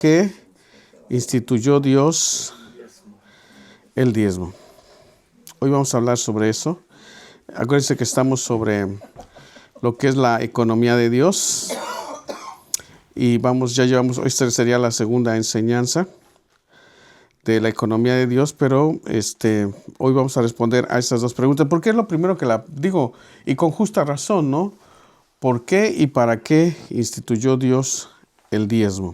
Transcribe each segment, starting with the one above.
qué instituyó Dios el diezmo? Hoy vamos a hablar sobre eso. Acuérdense que estamos sobre lo que es la economía de Dios. Y hoy sería la segunda enseñanza de la economía de Dios, pero hoy vamos a responder a estas dos preguntas, porque es lo primero que digo, y con justa razón, ¿no? ¿Por qué y para qué instituyó Dios el diezmo?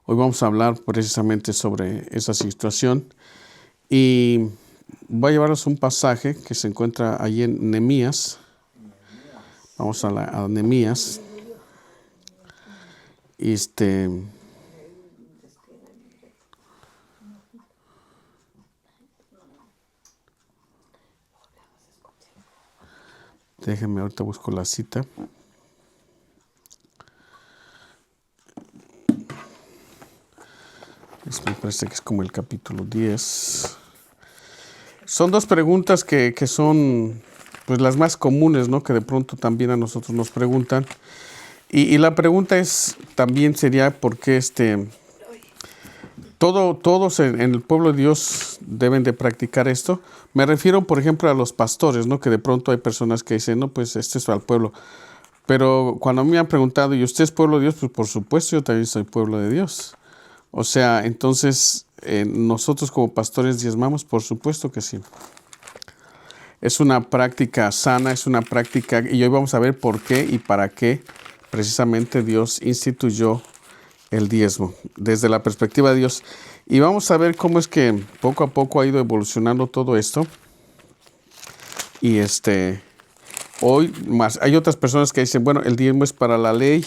Hoy vamos a hablar precisamente sobre esa situación y voy a llevarles un pasaje que se encuentra allí en Nehemías. Vamos a Nehemías. Déjenme, ahorita busco la cita. Me parece que es como el capítulo 10. Son dos preguntas que son pues las más comunes, ¿no? Que de pronto también a nosotros nos preguntan. Y la pregunta también sería por qué todos en el pueblo de Dios deben de practicar esto. Me refiero, por ejemplo, a los pastores, ¿no? Que de pronto hay personas que dicen, no, pues es al pueblo. Pero cuando me han preguntado, ¿y usted es pueblo de Dios? Pues por supuesto, yo también soy pueblo de Dios. O sea, entonces, nosotros como pastores diezmamos, por supuesto que sí. Es una práctica sana, es una práctica, y hoy vamos a ver por qué y para qué precisamente Dios instituyó el diezmo, desde la perspectiva de Dios. Y vamos a ver cómo es que poco a poco ha ido evolucionando todo esto. Y hoy más, hay otras personas que dicen, bueno, el diezmo es para la ley.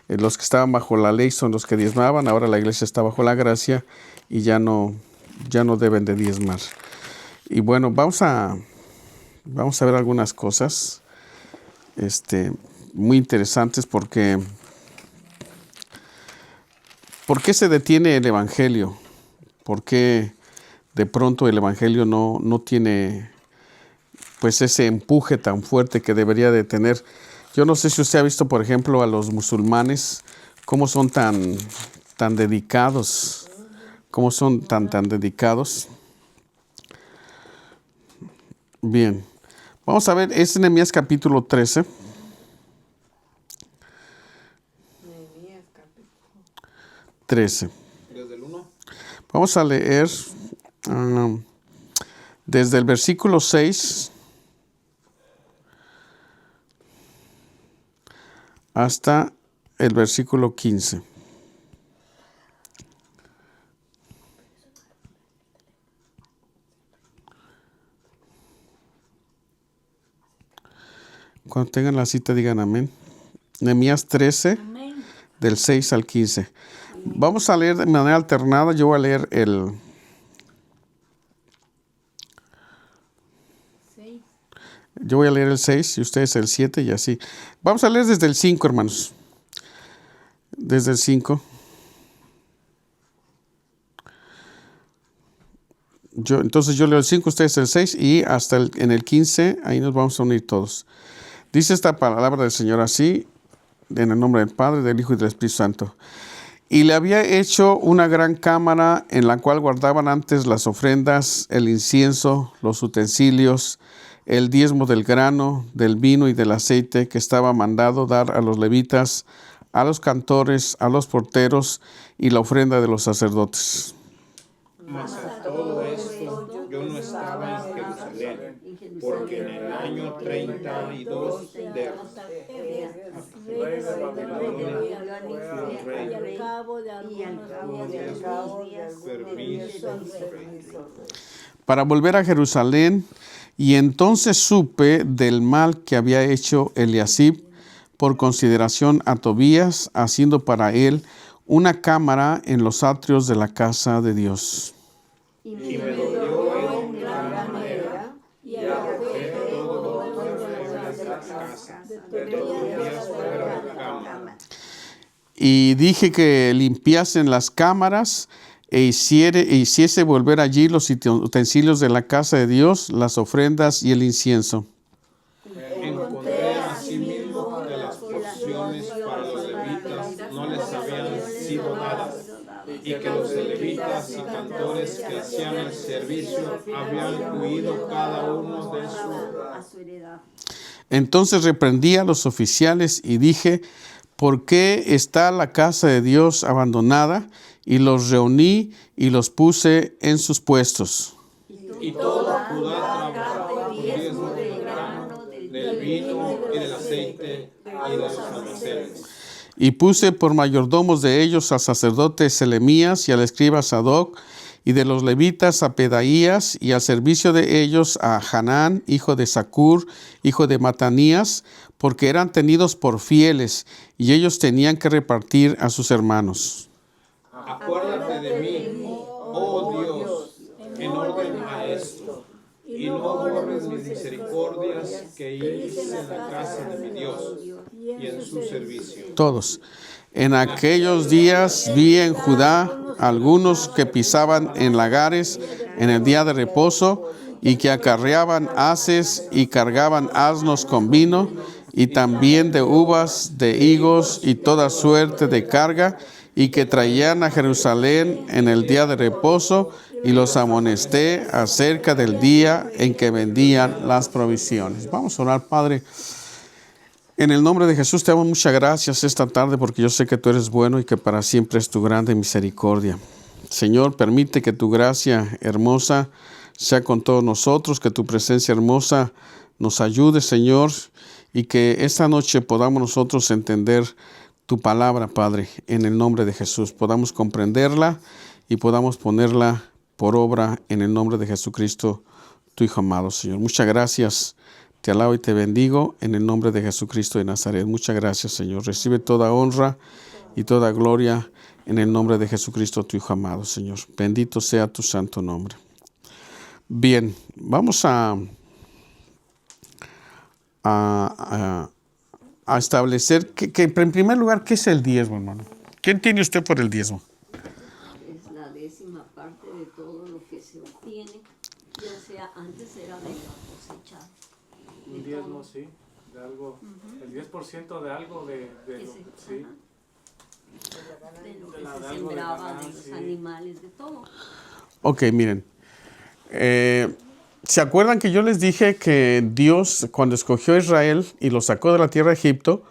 Los que estaban bajo la ley son los que diezmaban, ahora la iglesia está bajo la gracia y ya no deben de diezmar. Y bueno, vamos a ver algunas cosas muy interesantes porque ¿por qué se detiene el evangelio? ¿Por qué de pronto el evangelio no tiene pues ese empuje tan fuerte que debería de tener? Yo no sé si usted ha visto, por ejemplo, a los musulmanes, cómo son tan dedicados, cómo son tan dedicados. Bien, vamos a ver, es Nehemías capítulo 13. Nehemías capítulo 13. ¿Desde el 1? Vamos a leer desde el versículo 6 hasta el versículo 15. Cuando tengan la cita digan amén. Nehemías 13, amén. Del 6 al 15. Vamos a leer de manera alternada. Yo voy a leer el 6. Yo voy a leer el 6 y ustedes el 7 y así. Vamos a leer desde el 5, hermanos. Desde el 5. Entonces yo leo el 5, ustedes el 6 y hasta en el 15, ahí nos vamos a unir todos. Dice esta palabra del Señor así, en el nombre del Padre, del Hijo y del Espíritu Santo. Y le había hecho una gran cámara en la cual guardaban antes las ofrendas, el incienso, los utensilios, el diezmo del grano, del vino y del aceite que estaba mandado dar a los levitas, a los cantores, a los porteros y la ofrenda de los sacerdotes. Mas a todo esto yo no estaba en Jerusalén, porque en el año 32 de rey de Babilonia fui rey al cabo de algunos días para volver a Jerusalén, y entonces supe del mal que había hecho Eliasib por consideración a Tobías, haciendo para él una cámara en los atrios de la casa de Dios. Y me dolió en gran manera, y arrojé todo de la casa de Tobías fuera de la cámara. Y dije que limpiasen las cámaras e hiciese volver allí los utensilios de la casa de Dios, las ofrendas y el incienso. Encontré asimismo que las porciones para los levitas no les habían sido dadas y que los levitas y cantores que hacían el servicio habían huido cada uno de su heredad. Entonces reprendí a los oficiales y dije, ¿por qué está la casa de Dios abandonada? Y los reuní y los puse en sus puestos. Y toda Judá trabajaba por diezmo del grano, del vino y del aceite y de los almacenes. Y puse por mayordomos de ellos al sacerdote Selemías y al escriba Sadoc, y de los levitas a Pedaías, y al servicio de ellos a Hanán, hijo de Zacur, hijo de Matanías, porque eran tenidos por fieles, y ellos tenían que repartir a sus hermanos. Acuérdate de mí, oh Dios, en orden a esto, y no borres mis misericordias que hice en la casa de mi Dios y en su servicio. Todos. En aquellos días vi en Judá algunos que pisaban en lagares en el día de reposo y que acarreaban haces y cargaban asnos con vino y también de uvas, de higos y toda suerte de carga, y que traían a Jerusalén en el día de reposo, y los amonesté acerca del día en que vendían las provisiones. Vamos a orar, Padre. En el nombre de Jesús te damos muchas gracias esta tarde, porque yo sé que tú eres bueno y que para siempre es tu grande misericordia. Señor, permite que tu gracia hermosa sea con todos nosotros, que tu presencia hermosa nos ayude, Señor, y que esta noche podamos nosotros entender tu palabra, Padre, en el nombre de Jesús. Podamos comprenderla y podamos ponerla por obra en el nombre de Jesucristo, tu Hijo amado, Señor. Muchas gracias. Te alabo y te bendigo en el nombre de Jesucristo de Nazaret. Muchas gracias, Señor. Recibe toda honra y toda gloria en el nombre de Jesucristo, tu Hijo amado, Señor. Bendito sea tu santo nombre. Bien, vamos a establecer que en primer lugar, ¿qué es el diezmo, hermano? ¿Qué entiende usted por el diezmo? Es la 10ª parte de todo lo que se obtiene, ya sea antes era de la cosecha. Un diezmo, sí, de algo, el 10% de algo de lo, sí. De lo que se sembraba, de los animales, de todo. Ok, miren. ¿Se acuerdan que yo les dije que Dios, cuando escogió a Israel y lo sacó de la tierra de Egipto,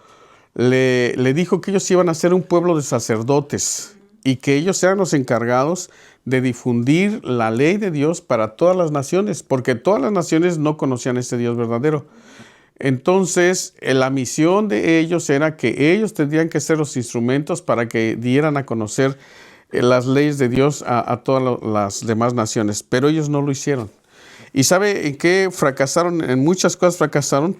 le dijo que ellos iban a ser un pueblo de sacerdotes y que ellos eran los encargados de difundir la ley de Dios para todas las naciones, porque todas las naciones no conocían a este Dios verdadero. Entonces, la misión de ellos era que ellos tendrían que ser los instrumentos para que dieran a conocer las leyes de Dios a todas las demás naciones, pero ellos no lo hicieron. ¿Y sabe en qué fracasaron? En muchas cosas fracasaron,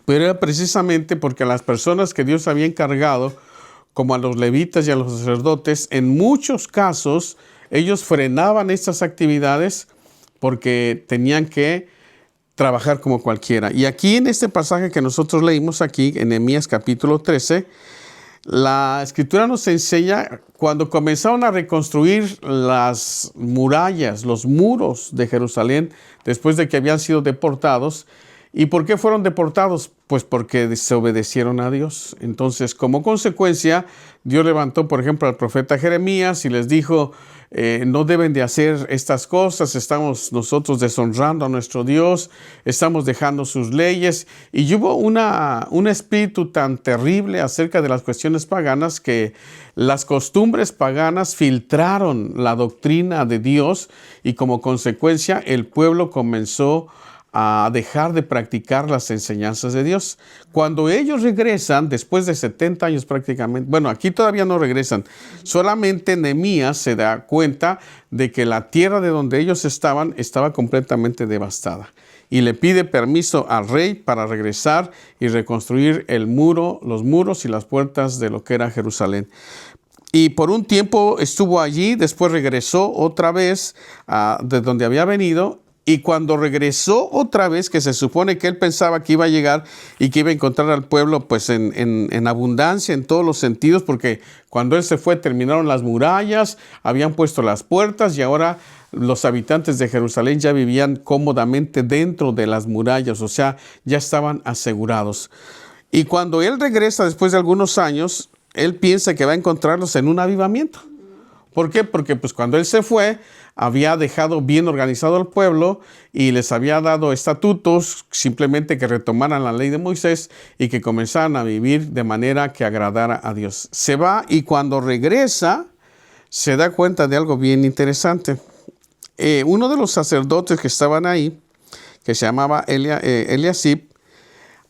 pero era precisamente porque a las personas que Dios había encargado, como a los levitas y a los sacerdotes, en muchos casos ellos frenaban estas actividades porque tenían que trabajar como cualquiera. Y aquí en este pasaje que nosotros leímos aquí, en Nehemías capítulo 13, la Escritura nos enseña cuando comenzaron a reconstruir las murallas, los muros de Jerusalén, después de que habían sido deportados. ¿Y por qué fueron deportados? Pues porque desobedecieron a Dios. Entonces, como consecuencia, Dios levantó, por ejemplo, al profeta Jeremías y les dijo, no deben de hacer estas cosas, estamos nosotros deshonrando a nuestro Dios, estamos dejando sus leyes. Y hubo un espíritu tan terrible acerca de las cuestiones paganas que las costumbres paganas filtraron la doctrina de Dios y como consecuencia el pueblo comenzó a dejar de practicar las enseñanzas de Dios. Cuando ellos regresan, después de 70 años prácticamente, bueno, aquí todavía no regresan, solamente Nehemías se da cuenta de que la tierra de donde ellos estaban estaba completamente devastada. Y le pide permiso al rey para regresar y reconstruir el muro, los muros y las puertas de lo que era Jerusalén. Y por un tiempo estuvo allí, después regresó otra vez de donde había venido. Y cuando regresó otra vez, que se supone que él pensaba que iba a llegar y que iba a encontrar al pueblo pues en abundancia en todos los sentidos, porque cuando él se fue terminaron las murallas, habían puesto las puertas y ahora los habitantes de Jerusalén ya vivían cómodamente dentro de las murallas, o sea, ya estaban asegurados. Y cuando él regresa después de algunos años, él piensa que va a encontrarlos en un avivamiento. ¿Por qué? Porque pues cuando él se fue, había dejado bien organizado al pueblo y les había dado estatutos, simplemente que retomaran la ley de Moisés y que comenzaran a vivir de manera que agradara a Dios. Se va y cuando regresa, se da cuenta de algo bien interesante. Uno de los sacerdotes que estaban ahí, que se llamaba Eliasib,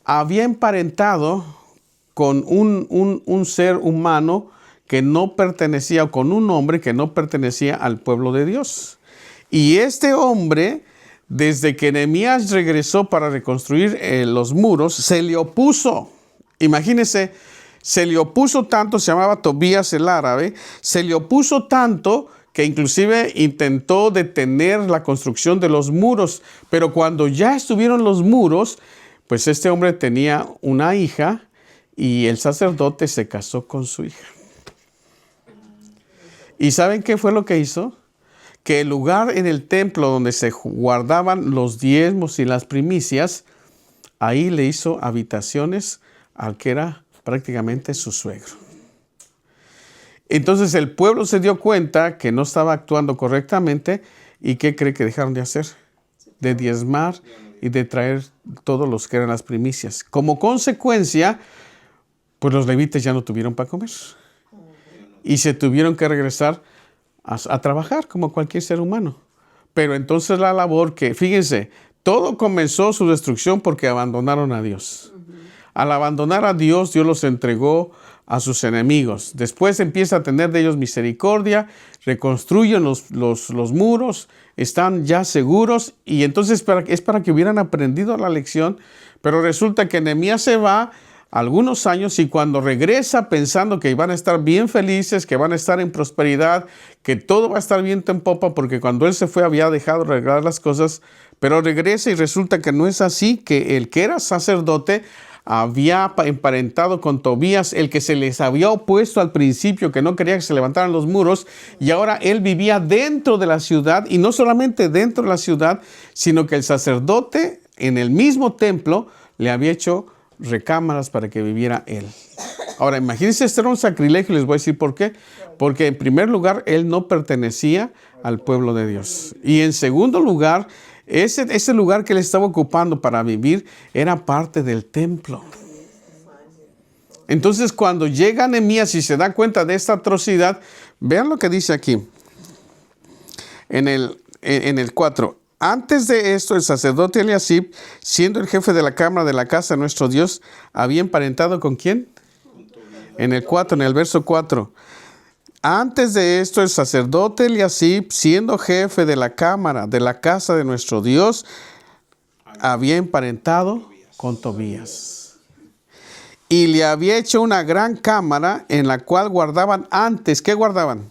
había emparentado con un ser humano que no pertenecía, o con un hombre que no pertenecía al pueblo de Dios. Y este hombre, desde que Nehemías regresó para reconstruir los muros, se le opuso. Imagínense, se le opuso tanto, se llamaba Tobías el árabe, se le opuso tanto que inclusive intentó detener la construcción de los muros. Pero cuando ya estuvieron los muros, pues este hombre tenía una hija y el sacerdote se casó con su hija. ¿Y saben qué fue lo que hizo? Que el lugar en el templo donde se guardaban los diezmos y las primicias, ahí le hizo habitaciones al que era prácticamente su suegro. Entonces el pueblo se dio cuenta que no estaba actuando correctamente y ¿qué cree que dejaron de hacer? De diezmar y de traer todos los que eran las primicias. Como consecuencia, pues los levitas ya no tuvieron para comer. Y se tuvieron que regresar a trabajar como cualquier ser humano. Pero entonces la labor que, fíjense, todo comenzó su destrucción porque abandonaron a Dios. Al abandonar a Dios, Dios los entregó a sus enemigos. Después empieza a tener de ellos misericordia, reconstruyen los muros, están ya seguros y entonces es para que hubieran aprendido la lección. Pero resulta que Nehemías se va algunos años y cuando regresa pensando que van a estar bien felices, que van a estar en prosperidad, que todo va a estar viento en popa, porque cuando él se fue había dejado de arreglar las cosas, pero regresa y resulta que no es así, que el que era sacerdote había emparentado con Tobías, el que se les había opuesto al principio, que no quería que se levantaran los muros, y ahora él vivía dentro de la ciudad, y no solamente dentro de la ciudad, sino que el sacerdote en el mismo templo le había hecho recámaras para que viviera él. Ahora, imagínense, este era un sacrilegio, les voy a decir por qué. Porque en primer lugar, él no pertenecía al pueblo de Dios. Y en segundo lugar, ese lugar que él estaba ocupando para vivir era parte del templo. Entonces, cuando llega Nehemías y se da cuenta de esta atrocidad, vean lo que dice aquí. En el 4. Antes de esto, el sacerdote Eliasib, siendo el jefe de la cámara de la casa de nuestro Dios, había emparentado ¿con quién? En el 4, en el verso 4. Antes de esto, el sacerdote Eliasib, siendo jefe de la cámara de la casa de nuestro Dios, había emparentado con Tobías. Y le había hecho una gran cámara en la cual guardaban antes. ¿Qué guardaban?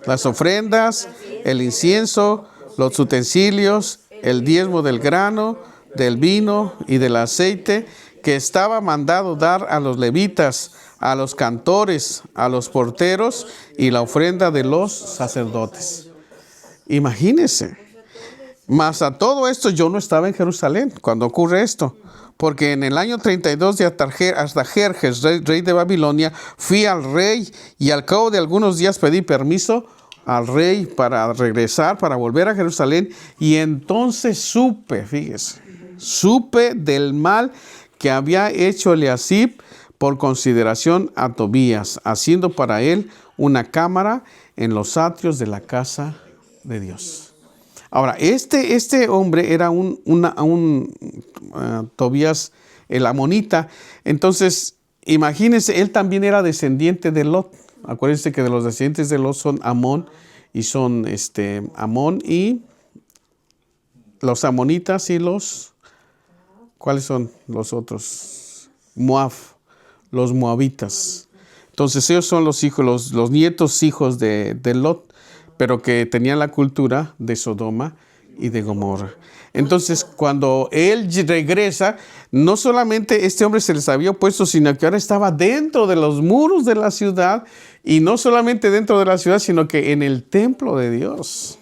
Las ofrendas, el incienso, los utensilios, el diezmo del grano, del vino y del aceite que estaba mandado dar a los levitas, a los cantores, a los porteros y la ofrenda de los sacerdotes. Imagínense. Mas a todo esto yo no estaba en Jerusalén cuando ocurre esto, porque en el año 32 de Artajerjes, rey de Babilonia, fui al rey y al cabo de algunos días pedí permiso al rey para regresar, para volver a Jerusalén, y entonces supe del mal que había hecho Eliasib por consideración a Tobías, haciendo para él una cámara en los atrios de la casa de Dios. Ahora, este hombre era Tobías el amonita. Entonces, imagínense, él también era descendiente de Lot. Acuérdense que de los descendientes de Lot son Amón y son Amón y los amonitas y los, ¿cuáles son los otros? Moab, los moabitas. Entonces ellos son los hijos, los nietos hijos de Lot, pero que tenían la cultura de Sodoma y de Gomorra. Entonces, cuando él regresa, no solamente este hombre se les había opuesto, sino que ahora estaba dentro de los muros de la ciudad, y no solamente dentro de la ciudad, sino que en el templo de Dios.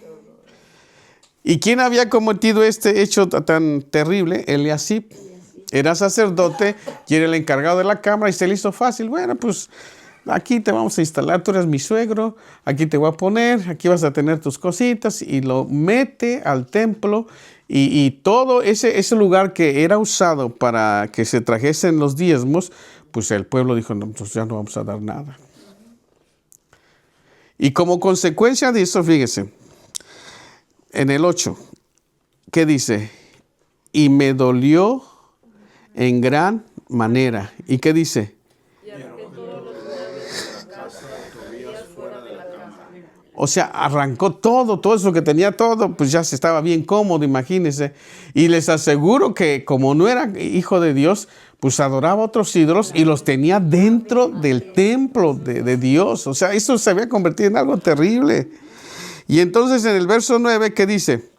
¿Y quién había cometido este hecho tan terrible? Eliasib. Era sacerdote y era el encargado de la cámara y se le hizo fácil. Bueno, pues aquí te vamos a instalar, tú eres mi suegro, aquí te voy a poner, aquí vas a tener tus cositas, y lo mete al templo, y todo ese lugar que era usado para que se trajesen los diezmos, pues el pueblo dijo, no, pues ya no vamos a dar nada. Y como consecuencia de eso, fíjese, en el 8, ¿qué dice? Y me dolió en gran manera. ¿Y qué dice? O sea, arrancó todo eso que tenía todo, pues ya se estaba bien cómodo, imagínense. Y les aseguro que como no era hijo de Dios, pues adoraba a otros ídolos y los tenía dentro del templo de Dios. O sea, eso se había convertido en algo terrible. Y entonces en el verso 9, ¿qué dice?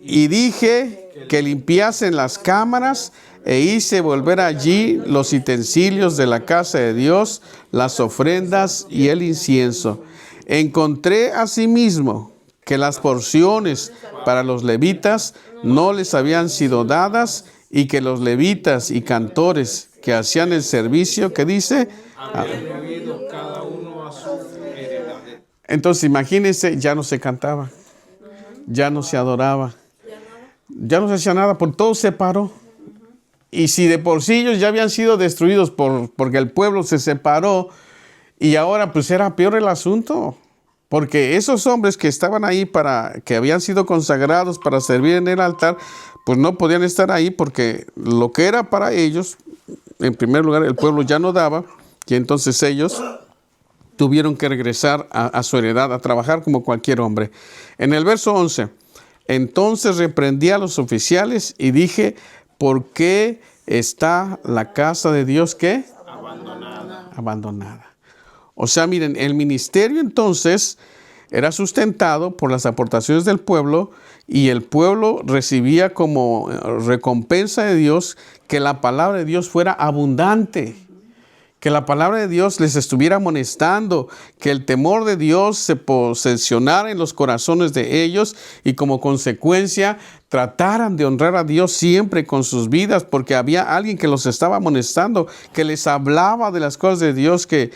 Y dije que limpiasen las cámaras e hice volver allí los utensilios de la casa de Dios, las ofrendas y el incienso. Encontré asimismo que las porciones para los levitas no les habían sido dadas y que los levitas y cantores que hacían el servicio, ¿qué dice? Habían oído cada uno a su heredad. Entonces imagínense, ya no se cantaba, ya no se adoraba, ya no se hacía nada, por todo se paró. Y si de por sí ellos ya habían sido destruidos porque el pueblo se separó, y ahora pues era peor el asunto, porque esos hombres que estaban ahí que habían sido consagrados para servir en el altar, pues no podían estar ahí porque lo que era para ellos, en primer lugar el pueblo ya no daba, y entonces ellos tuvieron que regresar a su heredad, a trabajar como cualquier hombre. En el verso 11, entonces reprendí a los oficiales y dije, ¿por qué está la casa de Dios qué? Abandonada. O sea, miren, el ministerio entonces era sustentado por las aportaciones del pueblo, y el pueblo recibía como recompensa de Dios que la palabra de Dios fuera abundante, que la palabra de Dios les estuviera amonestando, que el temor de Dios se posesionara en los corazones de ellos, y como consecuencia trataran de honrar a Dios siempre con sus vidas, porque había alguien que los estaba amonestando, que les hablaba de las cosas de Dios, que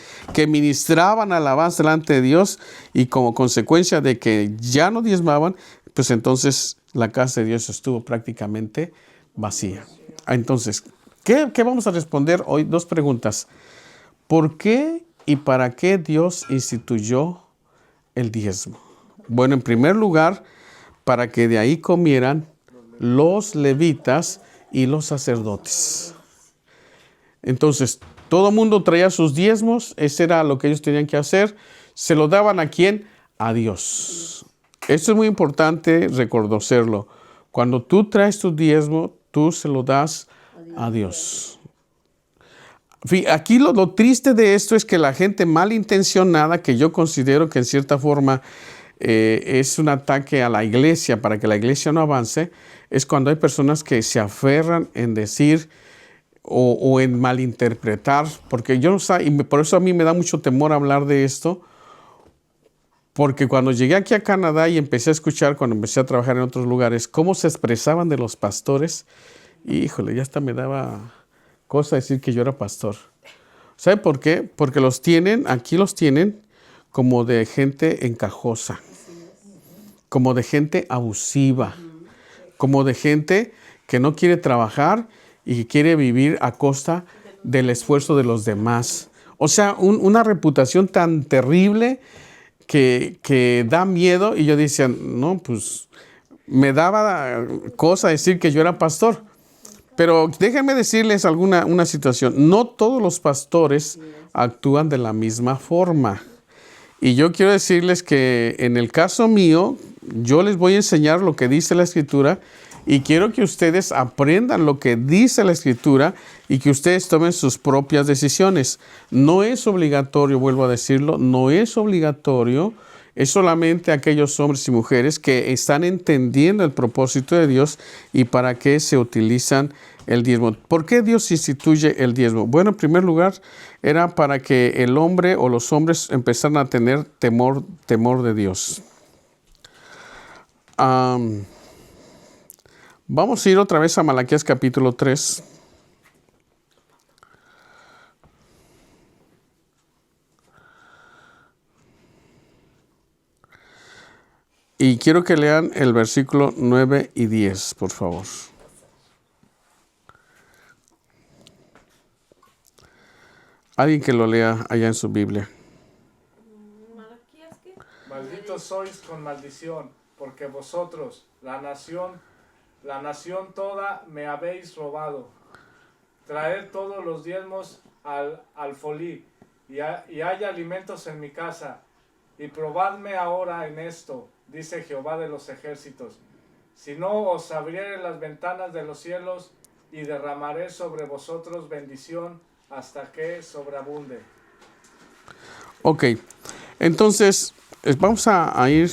ministraban alabanza delante de Dios, y como consecuencia de que ya no diezmaban, pues entonces la casa de Dios estuvo prácticamente vacía. Entonces, ¿qué vamos a responder hoy? 2 preguntas. ¿Por qué y para qué Dios instituyó el diezmo? Bueno, en primer lugar, para que de ahí comieran los levitas y los sacerdotes. Entonces, todo el mundo traía sus diezmos, ese era lo que ellos tenían que hacer. ¿Se lo daban a quién? A Dios. Esto es muy importante reconocerlo. Cuando tú traes tu diezmo, tú se lo das a Dios. Aquí lo triste de esto es que la gente malintencionada, que yo considero que en cierta forma es un ataque a la iglesia para que la iglesia no avance, es cuando hay personas que se aferran en decir o en malinterpretar, porque yo no sé, y por eso a mí me da mucho temor hablar de esto, porque cuando llegué aquí a Canadá y empecé a escuchar, cuando empecé a trabajar en otros lugares, cómo se expresaban de los pastores, híjole, ya hasta me daba cosa decir que yo era pastor. ¿Sabe por qué? Porque aquí los tienen como de gente encajosa, como de gente abusiva, como de gente que no quiere trabajar y que quiere vivir a costa del esfuerzo de los demás. O sea, una reputación tan terrible que da miedo, y yo decía, no, pues me daba cosa decir que yo era pastor. Pero déjenme decirles una situación. No todos los pastores actúan de la misma forma. Y yo quiero decirles que en el caso mío, yo les voy a enseñar lo que dice la Escritura, y quiero que ustedes aprendan lo que dice la Escritura y que ustedes tomen sus propias decisiones. No es obligatorio, vuelvo a decirlo, no es obligatorio. Es solamente aquellos hombres y mujeres que están entendiendo el propósito de Dios y para qué se utilizan el diezmo. ¿Por qué Dios instituye el diezmo? Bueno, en primer lugar, era para que el hombre o los hombres empezaran a tener temor de Dios. Vamos a ir otra vez a Malaquías capítulo 3. Y quiero que lean el versículo 9 y 10, por favor. Alguien que lo lea allá en su Biblia. Malditos sois con maldición, porque vosotros, la nación toda, me habéis robado. Traed todos los diezmos al alfolí, y haya alimentos en mi casa, y probadme ahora en esto, dice Jehová de los ejércitos. Si no, os abriere las ventanas de los cielos, y derramaré sobre vosotros bendición, hasta que sobreabunde. Ok, entonces vamos a ir.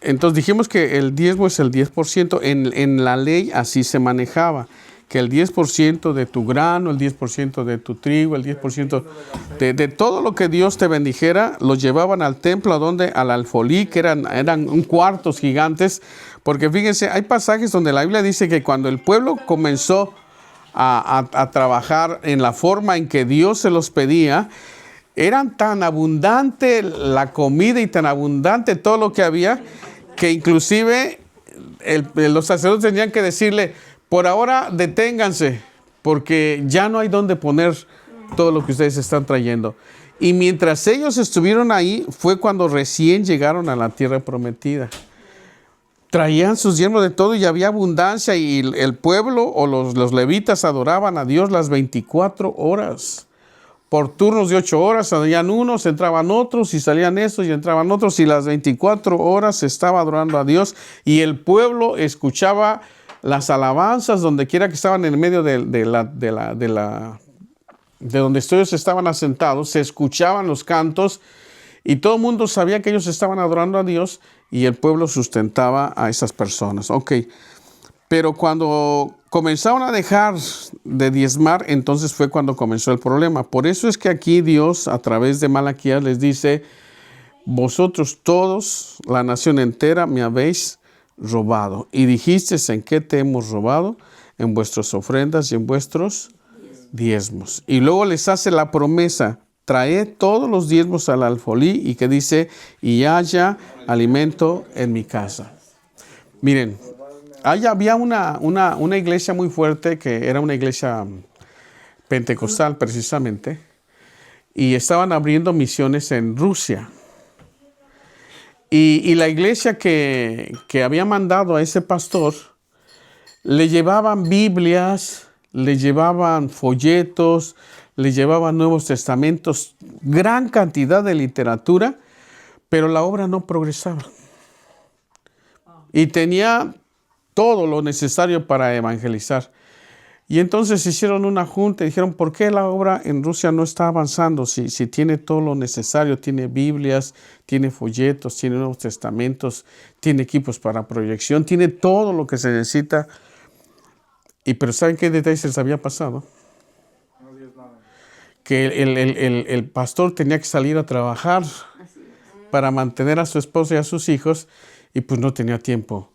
Entonces dijimos que el diezmo es el 10%. En la ley así se manejaba, que el 10% de tu grano, el 10% de tu trigo, el 10% de todo lo que Dios te bendijera, lo llevaban al templo, al alfolí, que eran un cuartos gigantes. Porque fíjense, hay pasajes donde la Biblia dice que cuando el pueblo comenzó a trabajar en la forma en que Dios se los pedía, eran tan abundante la comida y tan abundante todo lo que había, que inclusive los sacerdotes tenían que decirle, por ahora deténganse, porque ya no hay dónde poner todo lo que ustedes están trayendo. Y mientras ellos estuvieron ahí, fue cuando recién llegaron a la tierra prometida. Traían sus diezmos de todo y había abundancia, y el pueblo o los levitas adoraban a Dios las 24 horas. Por turnos de 8 horas, salían unos, entraban otros, y salían estos y entraban otros, y las 24 horas se estaba adorando a Dios, y el pueblo escuchaba las alabanzas donde quiera que estaban en medio de donde ellos estaban asentados, se escuchaban los cantos, y todo el mundo sabía que ellos estaban adorando a Dios, y el pueblo sustentaba a esas personas. Ok, pero cuando comenzaron a dejar de diezmar, entonces fue cuando comenzó el problema. Por eso es que aquí Dios, a través de Malaquías, les dice, vosotros todos, la nación entera, me habéis robado. Y dijisteis, ¿en qué te hemos robado? En vuestras ofrendas y en vuestros diezmos. Y luego les hace la promesa, traed todos los diezmos al alfolí, y que dice, y haya alimento en mi casa. Miren, había una iglesia muy fuerte, que era una iglesia pentecostal precisamente, y estaban abriendo misiones en Rusia. Y la iglesia que había mandado a ese pastor, le llevaban Biblias, le llevaban folletos, le llevaban Nuevos Testamentos, gran cantidad de literatura, pero la obra no progresaba. Y tenía todo lo necesario para evangelizar. Y entonces hicieron una junta y dijeron, ¿por qué la obra en Rusia no está avanzando? Si tiene todo lo necesario, tiene Biblias, tiene folletos, tiene Nuevos Testamentos, tiene equipos para proyección, tiene todo lo que se necesita. Pero ¿saben qué detalles les había pasado? Que el pastor tenía que salir a trabajar para mantener a su esposa y a sus hijos, y pues no tenía tiempo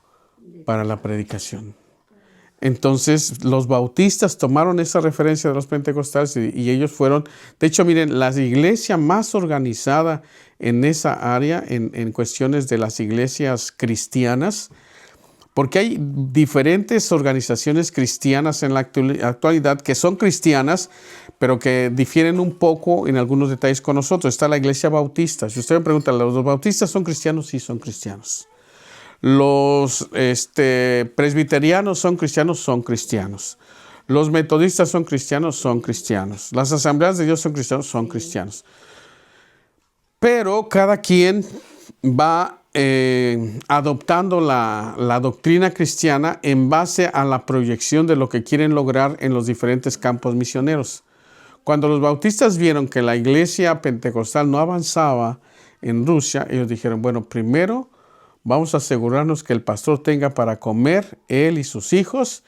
para la predicación. Entonces los bautistas tomaron esa referencia de los pentecostales, y ellos fueron, de hecho miren, la iglesia más organizada en esa área, en cuestiones de las iglesias cristianas, porque hay diferentes organizaciones cristianas en la actualidad que son cristianas, pero que difieren un poco en algunos detalles con nosotros. Está la iglesia bautista. Si usted me pregunta, ¿los bautistas son cristianos? Sí, son cristianos. Los presbiterianos son cristianos, son cristianos. Los metodistas son cristianos, son cristianos. Las asambleas de Dios son cristianos, son cristianos. Pero cada quien va adoptando la doctrina cristiana en base a la proyección de lo que quieren lograr en los diferentes campos misioneros. Cuando los bautistas vieron que la iglesia pentecostal no avanzaba en Rusia, ellos dijeron, bueno, primero vamos a asegurarnos que el pastor tenga para comer, él y sus hijos,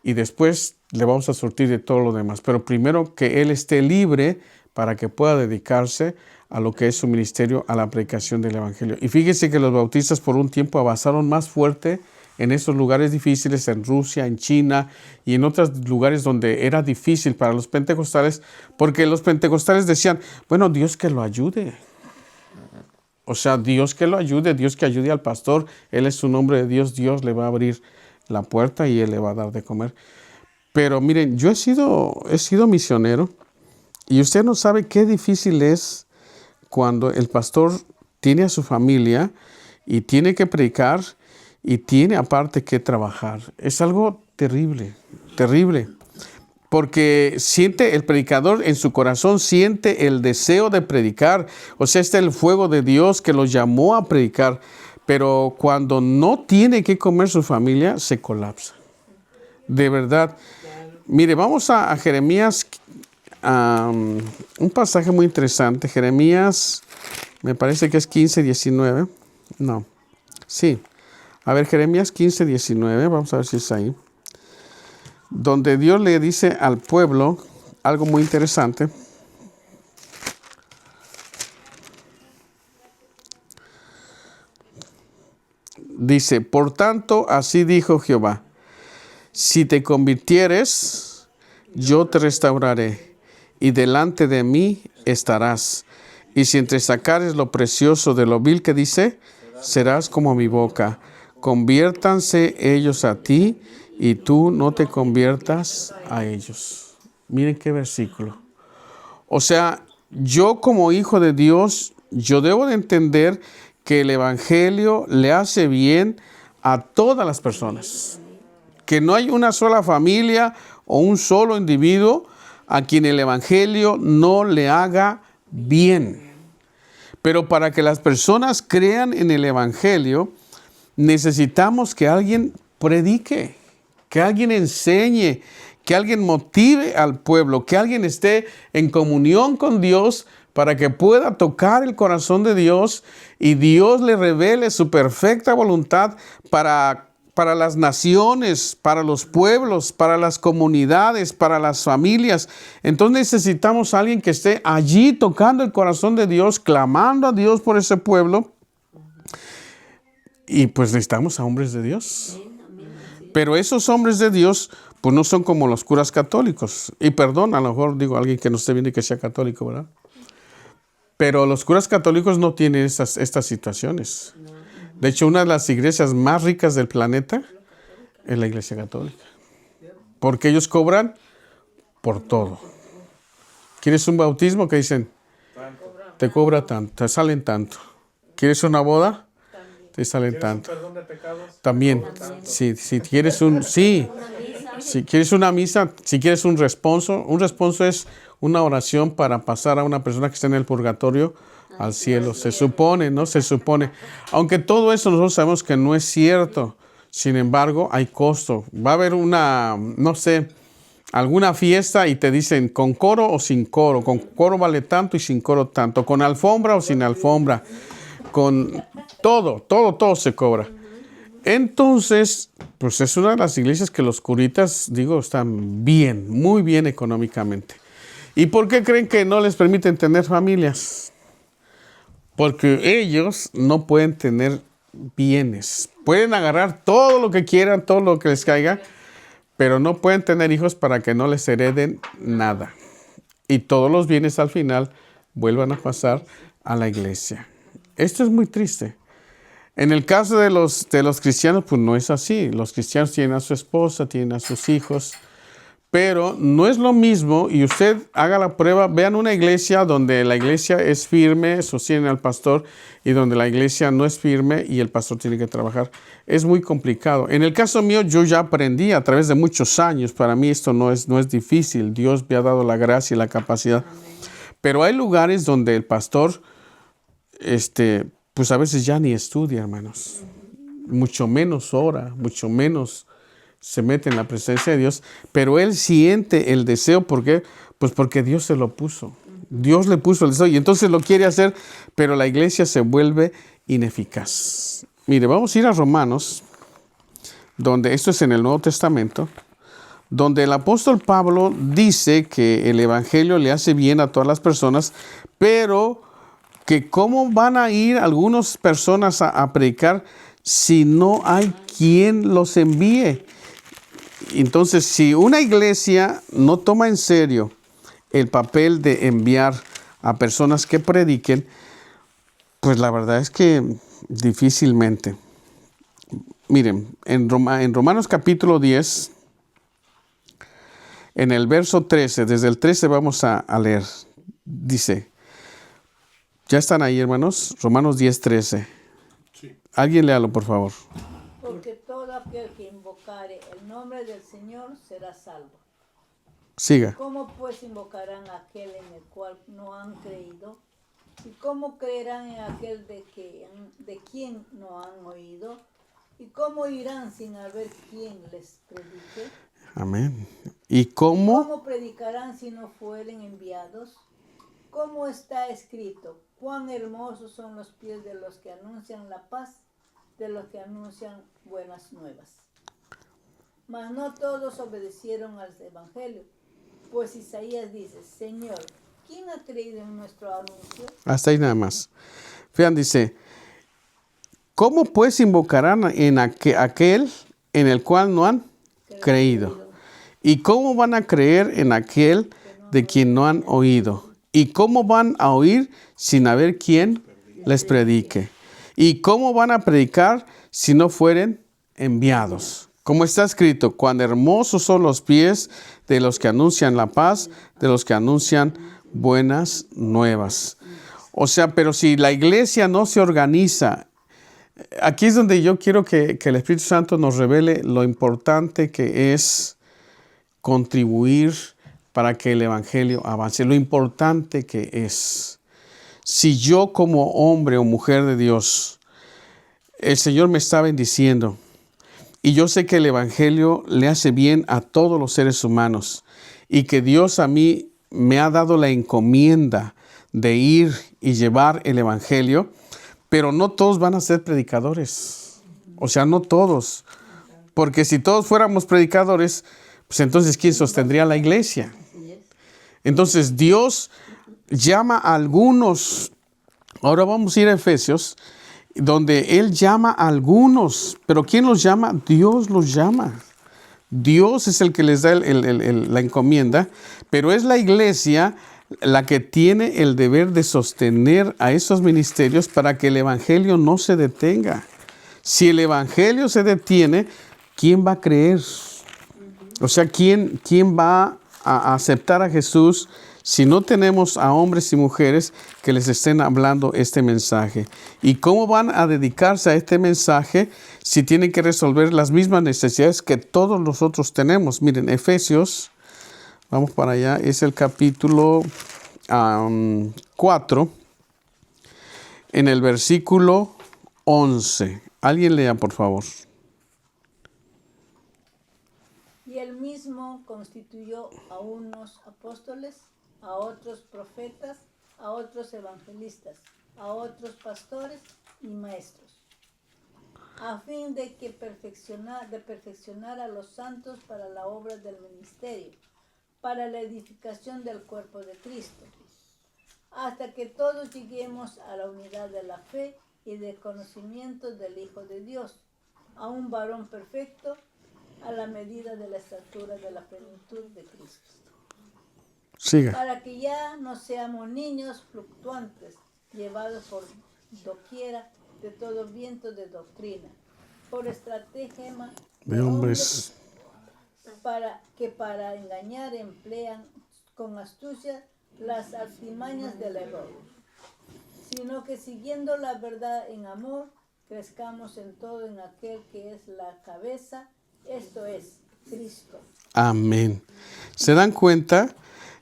y después le vamos a surtir de todo lo demás. Pero primero que él esté libre para que pueda dedicarse a lo que es su ministerio, a la predicación del evangelio. Y fíjense que los bautistas por un tiempo avanzaron más fuerte en esos lugares difíciles, en Rusia, en China y en otros lugares donde era difícil para los pentecostales, porque los pentecostales decían, bueno, Dios que lo ayude. O sea, Dios que lo ayude, Dios que ayude al pastor. Él es un hombre de Dios, Dios le va a abrir la puerta y Él le va a dar de comer. Pero miren, yo he sido misionero y usted no sabe qué difícil es cuando el pastor tiene a su familia y tiene que predicar y tiene aparte que trabajar. Es algo terrible, terrible. Porque siente el predicador en su corazón, siente el deseo de predicar. O sea, está el fuego de Dios que los llamó a predicar. Pero cuando no tiene que comer su familia, se colapsa. De verdad. Mire, vamos a Jeremías, un pasaje muy interesante. Jeremías, me parece que es 15:19. No, sí. A ver, Jeremías 15:19, vamos a ver si es ahí. Donde Dios le dice al pueblo algo muy interesante. Dice, por tanto, así dijo Jehová, si te convirtieres, yo te restauraré, y delante de mí estarás. Y si entresacares lo precioso de lo vil que dice, serás como mi boca. Conviértanse ellos a ti, y tú no te conviertas a ellos. Miren qué versículo. O sea, yo como hijo de Dios, yo debo de entender que el evangelio le hace bien a todas las personas. Que no hay una sola familia o un solo individuo a quien el evangelio no le haga bien. Pero para que las personas crean en el evangelio, necesitamos que alguien predique, que alguien enseñe, que alguien motive al pueblo, que alguien esté en comunión con Dios para que pueda tocar el corazón de Dios y Dios le revele su perfecta voluntad para las naciones, para los pueblos, para las comunidades, para las familias. Entonces necesitamos a alguien que esté allí tocando el corazón de Dios, clamando a Dios por ese pueblo. Y pues necesitamos a hombres de Dios. Pero esos hombres de Dios, pues no son como los curas católicos. Y perdón, a lo mejor digo a alguien que no esté bien y que sea católico, ¿verdad? Pero los curas católicos no tienen estas situaciones. De hecho, una de las iglesias más ricas del planeta es la iglesia católica. Porque ellos cobran por todo. ¿Quieres un bautismo? ¿Qué dicen? Te cobra tanto, te salen tanto. ¿Quieres una boda? Te salen tanto. ¿Perdón de pecados? También, si quieres si quieres una misa, si quieres un responso es una oración para pasar a una persona que está en el purgatorio al cielo. Se supone, ¿no? Se supone. Aunque todo eso nosotros sabemos que no es cierto. Sin embargo, hay costo. Va a haber alguna fiesta y te dicen con coro o sin coro. Con coro vale tanto y sin coro tanto. Con alfombra o sin alfombra. Con todo se cobra. Entonces, pues es una de las iglesias que los curitas, están bien, muy bien económicamente. ¿Y por qué creen que no les permiten tener familias? Porque ellos no pueden tener bienes. Pueden agarrar todo lo que quieran, todo lo que les caiga, pero no pueden tener hijos para que no les hereden nada. Y todos los bienes al final vuelvan a pasar a la iglesia. Esto es muy triste. En el caso de los cristianos, pues no es así. Los cristianos tienen a su esposa, tienen a sus hijos, pero no es lo mismo. Y usted haga la prueba, vean una iglesia donde la iglesia es firme, sostiene al pastor, y donde la iglesia no es firme y el pastor tiene que trabajar. Es muy complicado. En el caso mío, yo ya aprendí a través de muchos años. Para mí esto no es difícil. Dios me ha dado la gracia y la capacidad. Pero hay lugares donde el pastor, pues a veces ya ni estudia, hermanos. Mucho menos ora, mucho menos se mete en la presencia de Dios. Pero él siente el deseo. ¿Por qué? Pues porque Dios se lo puso. Dios le puso el deseo y entonces lo quiere hacer, pero la iglesia se vuelve ineficaz. Mire, vamos a ir a Romanos, donde esto es en el Nuevo Testamento, donde el apóstol Pablo dice que el evangelio le hace bien a todas las personas, pero que cómo van a ir algunas personas a predicar si no hay quien los envíe. Entonces, si una iglesia no toma en serio el papel de enviar a personas que prediquen, Pues la verdad es que difícilmente. Miren, en Romanos capítulo 10, en el verso 13, desde el 13 vamos a leer. Dice, ¿ya están ahí, hermanos? Romanos 10, 13. Sí. Alguien léalo, por favor. Porque todo aquel que invocare el nombre del Señor será salvo. Siga. ¿Cómo pues invocarán a aquel en el cual no han creído? ¿Y cómo creerán en aquel de quien no han oído? ¿Y cómo irán sin haber quien les predique? Amén. ¿Y cómo? ¿Cómo predicarán si no fueren enviados? ¿Cómo está escrito? Cuán hermosos son los pies de los que anuncian la paz, de los que anuncian buenas nuevas. Mas no todos obedecieron al evangelio, pues Isaías dice, Señor, ¿quién ha creído en nuestro anuncio? Hasta ahí nada más. Vean, dice, ¿cómo pues invocarán en aquel en el cual no han creído? ¿Y cómo van a creer en aquel de quien no han oído? ¿Y cómo van a oír sin haber quien les predique? ¿Y cómo van a predicar si no fueren enviados? Como está escrito, cuán hermosos son los pies de los que anuncian la paz, de los que anuncian buenas nuevas. O sea, pero si la iglesia no se organiza, aquí es donde yo quiero que el Espíritu Santo nos revele lo importante que es contribuir para que el evangelio avance, lo importante que es. Si yo como hombre o mujer de Dios, el Señor me está bendiciendo y yo sé que el evangelio le hace bien a todos los seres humanos y que Dios a mí me ha dado la encomienda de ir y llevar el evangelio, pero no todos van a ser predicadores. O sea, no todos. Porque si todos fuéramos predicadores, pues entonces ¿quién sostendría la iglesia? Entonces Dios llama a algunos. Ahora vamos a ir a Efesios, donde Él llama a algunos. ¿Pero quién los llama? Dios los llama. Dios es el que les da la encomienda, pero es la iglesia la que tiene el deber de sostener a esos ministerios para que el evangelio no se detenga. Si el evangelio se detiene, ¿quién va a creer? O sea, ¿quién va a aceptar a Jesús si no tenemos a hombres y mujeres que les estén hablando este mensaje? ¿Y cómo van a dedicarse a este mensaje si tienen que resolver las mismas necesidades que todos nosotros tenemos? Miren, Efesios, vamos para allá, es el capítulo 4, en el versículo 11. Alguien lea, por favor. Y él mismo constituyó a unos apóstoles, a otros profetas, a otros evangelistas, a otros pastores y maestros, a fin de perfeccionar a los santos para la obra del ministerio, para la edificación del cuerpo de Cristo, hasta que todos lleguemos a la unidad de la fe y del conocimiento del Hijo de Dios, a un varón perfecto, a la medida de la estatura de la plenitud de Cristo. Siga. Para que ya no seamos niños fluctuantes, llevados por doquiera de todo viento de doctrina, por estratagema De hombres. para engañar emplean con astucia las artimañas del error, sino que siguiendo la verdad en amor, crezcamos en todo en aquel que es la cabeza, esto es, Cristo. Amén. ¿Se dan cuenta?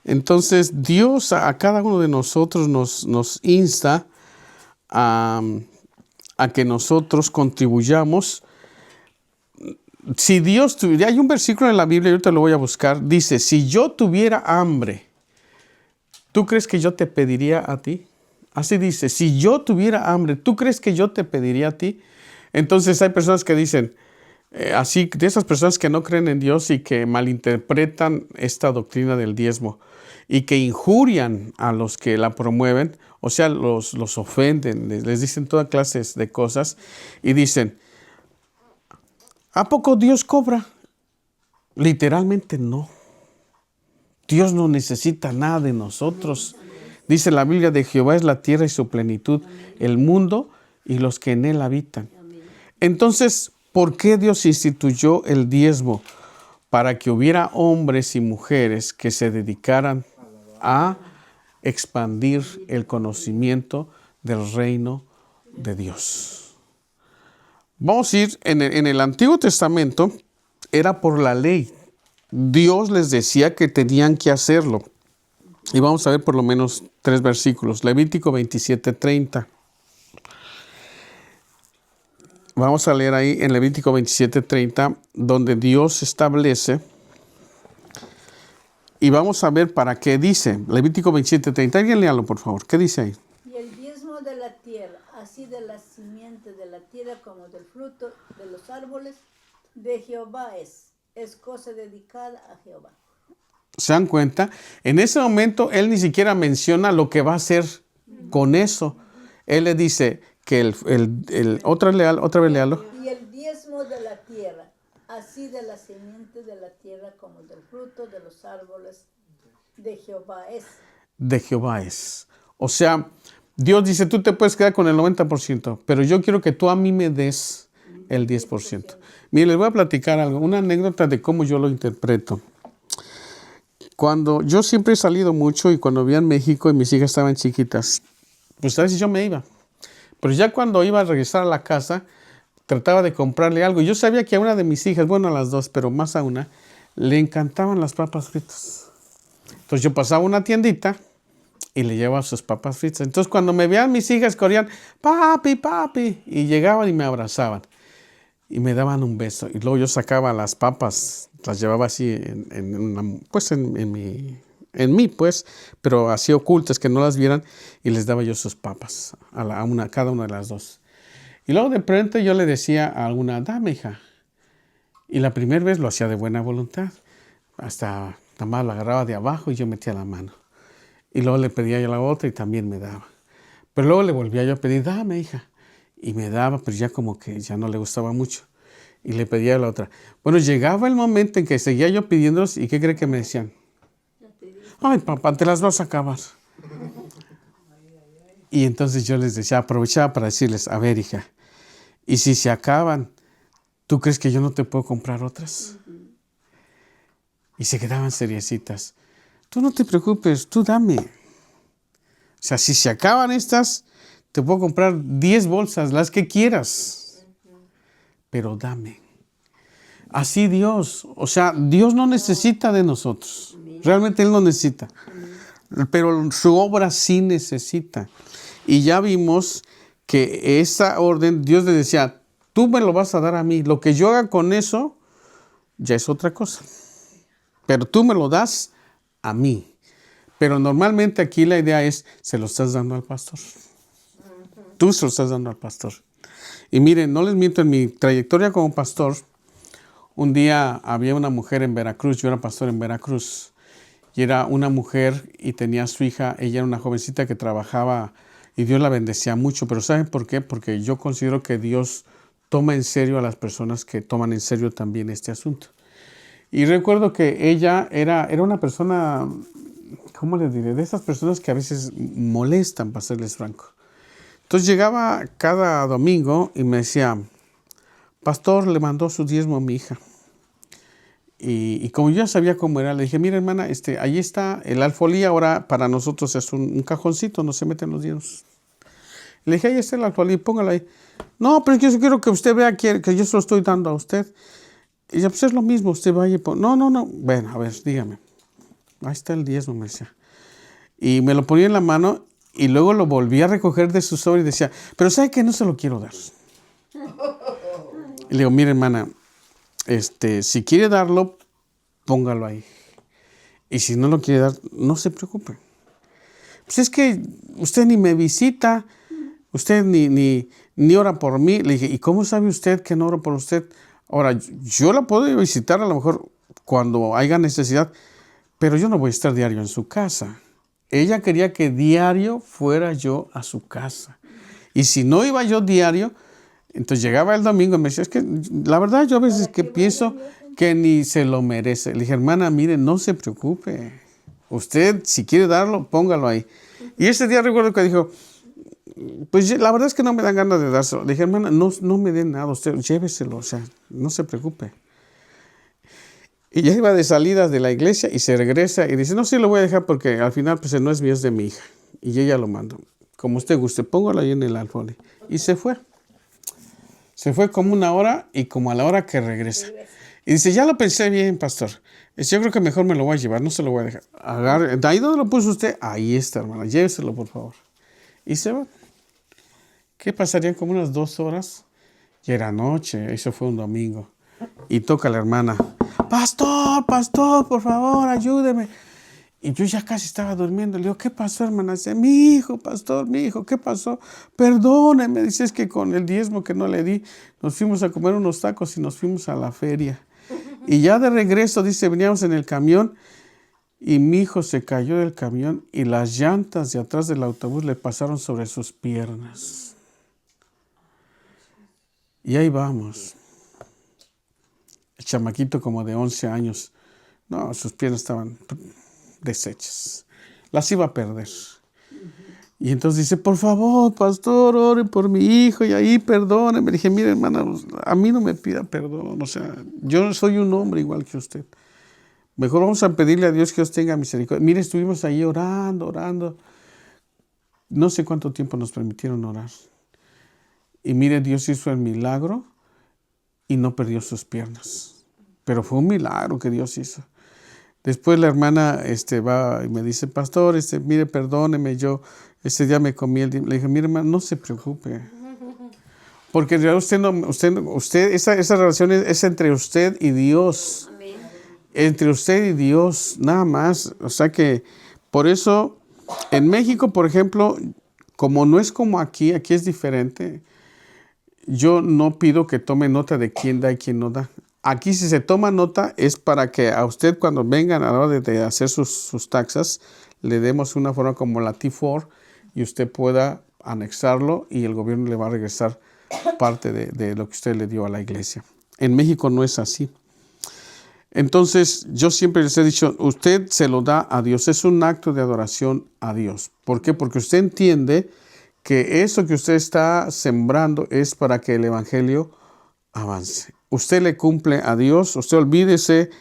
Entonces Dios a cada uno de nosotros nos insta a que nosotros contribuyamos. Si Dios tuviera, hay un versículo en la Biblia, yo te lo voy a buscar, dice, si yo tuviera hambre, ¿tú crees que yo te pediría a ti? Así dice, si yo tuviera hambre, ¿tú crees que yo te pediría a ti? Entonces hay personas que dicen, así, de esas personas que no creen en Dios y que malinterpretan esta doctrina del diezmo y que injurian a los que la promueven, o sea, los ofenden, les dicen toda clase de cosas y dicen, ¿a poco Dios cobra? Literalmente no. Dios no necesita nada de nosotros. Dice la Biblia, de Jehová es la tierra y su plenitud, el mundo y los que en él habitan. Entonces, ¿por qué Dios instituyó el diezmo? Para que hubiera hombres y mujeres que se dedicaran a expandir el conocimiento del reino de Dios. Vamos a ir en el Antiguo Testamento, era por la ley. Dios les decía que tenían que hacerlo. Y vamos a ver por lo menos 3 versículos. Levítico 27:30. Vamos a leer ahí en Levítico 27:30, donde Dios establece. Y vamos a ver para qué dice. Levítico 27:30. Alguien léalo, por favor. ¿Qué dice ahí? Y el diezmo de la tierra, así de la simiente de la tierra como del fruto de los árboles, de Jehová es cosa dedicada a Jehová. ¿Se dan cuenta? En ese momento él ni siquiera menciona lo que va a hacer con eso. Él le dice que otra vez léalo. Y el diezmo de la tierra, así de la simiente de la tierra como del fruto de los árboles, de Jehová es. De Jehová es. O sea, Dios dice, tú te puedes quedar con el 90%, pero yo quiero que tú a mí me des el 10%. Mire, les voy a platicar algo, una anécdota de cómo yo lo interpreto. Cuando yo siempre he salido mucho y cuando vivía en México y mis hijas estaban chiquitas, pues a veces yo me iba. Pero ya cuando iba a regresar a la casa, trataba de comprarle algo. Yo sabía que a una de mis hijas, bueno, a las dos, pero más a una, le encantaban las papas fritas. Entonces yo pasaba a una tiendita y le llevaba sus papas fritas. Entonces cuando me veían mis hijas corrían, papi, papi, y llegaban y me abrazaban. Y me daban un beso. Y luego yo sacaba las papas, las llevaba así en mí, pero así ocultas que no las vieran, y les daba yo sus papas a cada una de las dos. Y luego de pronto yo le decía a alguna, dame, hija. Y la primera vez lo hacía de buena voluntad. Hasta nada más lo agarraba de abajo y yo metía la mano. Y luego le pedía yo a la otra y también me daba. Pero luego le volvía yo a pedir, dame, hija. Y me daba, pero ya como que ya no le gustaba mucho. Y le pedía a la otra. Bueno, llegaba el momento en que seguía yo pidiéndolos, ¿y qué cree que me decían? Ay, papá, te las vas a acabar. Y entonces yo les decía, aprovechaba para decirles, a ver, hija, y si se acaban, ¿tú crees que yo no te puedo comprar otras? Y se quedaban seriecitas. Tú no te preocupes, tú dame. O sea, si se acaban estas, te puedo comprar 10 bolsas, las que quieras. Pero dame. Así Dios. O sea, Dios no necesita de nosotros. Realmente Él no necesita. Pero su obra sí necesita. Y ya vimos que esa orden, Dios le decía, tú me lo vas a dar a mí. Lo que yo haga con eso, ya es otra cosa. Pero tú me lo das a mí. Pero normalmente aquí la idea es, se lo estás dando al pastor. Tú se lo estás dando al pastor. Y miren, no les miento, en mi trayectoria como pastor, un día había una mujer en Veracruz, yo era pastor en Veracruz, y era una mujer y tenía a su hija, ella era una jovencita que trabajaba y Dios la bendecía mucho, pero ¿saben por qué? Porque yo considero que Dios toma en serio a las personas que toman en serio también este asunto. Y recuerdo que ella era una persona, ¿cómo les diré? De esas personas que a veces molestan, para serles franco. Entonces llegaba cada domingo y me decía, pastor, le mandó su diezmo a mi hija. Y como yo ya sabía cómo era, le dije, mira hermana, ahí está el alfolí, ahora para nosotros es un cajoncito, no se meten los diezmos. Le dije, ahí está el alfolí, póngalo ahí. No, pero yo quiero que usted vea que yo se lo estoy dando a usted. Y ya, pues es lo mismo, usted vaya y pone. No. Bueno, a ver, dígame. Ahí está el diezmo, me decía. Y me lo ponía en la mano y luego lo volví a recoger de su sobre y decía, pero ¿sabe qué? No se lo quiero dar. Y le digo, mire hermana, si quiere darlo, póngalo ahí. Y si no lo quiere dar, no se preocupe. Pues es que usted ni me visita, usted ni ora por mí. Le dije, ¿y cómo sabe usted que no oro por usted? Ahora, yo la puedo visitar a lo mejor cuando haya necesidad, pero yo no voy a estar diario en su casa. Ella quería que diario fuera yo a su casa. Y si no iba yo diario, entonces llegaba el domingo y me decía, es que la verdad yo a veces que pienso que ni se lo merece. Le dije, hermana, mire, no se preocupe. Usted, si quiere darlo, póngalo ahí. Y ese día recuerdo que dijo, pues la verdad es que no me dan ganas de dárselo. Le dije, hermana, no me den nada, usted lléveselo, o sea, no se preocupe. Y ya iba de salida de la iglesia y se regresa y dice, no, sí lo voy a dejar porque al final pues no es mío, es de mi hija. Y ella lo mandó. Como usted guste, póngalo ahí en el alfolí. Y se fue. Se fue como 1 hora y como a la hora que regresa. Y dice, ya lo pensé bien, pastor. Dice, yo creo que mejor me lo voy a llevar, no se lo voy a dejar. Agarre, ¿de ahí dónde lo puso usted? Ahí está, hermana, lléveselo, por favor. Y se va. ¿Qué pasarían como unas 2 horas? Ya era noche, eso fue un domingo. Y toca la hermana, pastor, por favor, ayúdeme. Y yo ya casi estaba durmiendo. Le digo, ¿qué pasó, hermana? Dice, mi hijo, pastor, mi hijo, ¿qué pasó? Perdóneme. Dice, es que con el diezmo que no le di, nos fuimos a comer unos tacos y nos fuimos a la feria. Y ya de regreso, dice, veníamos en el camión y mi hijo se cayó del camión y las llantas de atrás del autobús le pasaron sobre sus piernas. Y ahí vamos. El chamaquito como de 11 años. No, sus piernas estaban deshechas. Las iba a perder. Y entonces dice, por favor, pastor, ore por mi hijo y ahí perdóneme. Le dije, mire, hermana, a mí no me pida perdón. O sea, yo soy un hombre igual que usted. Mejor vamos a pedirle a Dios que os tenga misericordia. Mire, estuvimos ahí orando. No sé cuánto tiempo nos permitieron orar. Y mire, Dios hizo el milagro y no perdió sus piernas. Pero fue un milagro que Dios hizo. Después la hermana va y me dice, pastor, mire, perdóneme, yo ese día me comí el diezmo. Le dije, mire, hermano, no se preocupe. Porque en realidad esa relación es entre usted y Dios. Amén. Entre usted y Dios, nada más. O sea que, por eso, en México, por ejemplo, como no es como aquí es diferente. Yo no pido que tome nota de quién da y quién no da. Aquí si se toma nota es para que a usted cuando vengan a la hora de hacer sus taxas, le demos una forma como la T4 y usted pueda anexarlo y el gobierno le va a regresar parte de lo que usted le dio a la iglesia. En México no es así. Entonces yo siempre les he dicho, usted se lo da a Dios, es un acto de adoración a Dios. ¿Por qué? Porque usted entiende que eso que usted está sembrando es para que el evangelio avance. Usted le cumple a Dios, usted olvídese,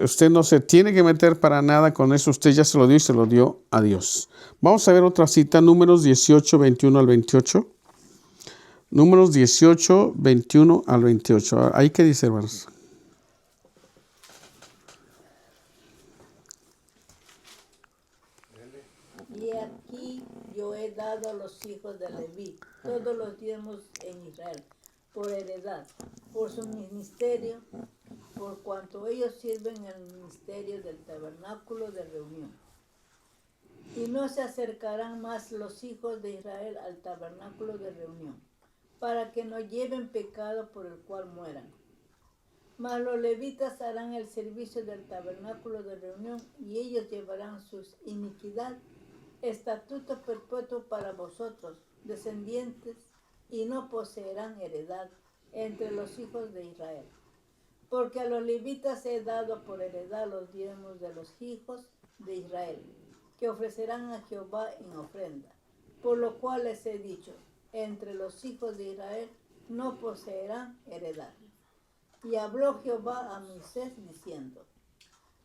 usted no se tiene que meter para nada con eso, usted ya se lo dio y se lo dio a Dios. Vamos a ver otra cita, Números 18, 21 al 28. Números 18, 21 al 28. ¿Ahí qué dice, hermanos? Y aquí yo he dado a los hijos de Leví todos los diezmos en Israel, por heredad, por su ministerio, por cuanto ellos sirven en el ministerio del tabernáculo de reunión. Y no se acercarán más los hijos de Israel al tabernáculo de reunión, para que no lleven pecado por el cual mueran. Mas los levitas harán el servicio del tabernáculo de reunión, y ellos llevarán su iniquidad, estatuto perpetuo para vosotros, descendientes, y no poseerán heredad entre los hijos de Israel. Porque a los levitas he dado por heredad los diezmos de los hijos de Israel, que ofrecerán a Jehová en ofrenda. Por lo cual les he dicho, entre los hijos de Israel no poseerán heredad. Y habló Jehová a Moisés diciendo,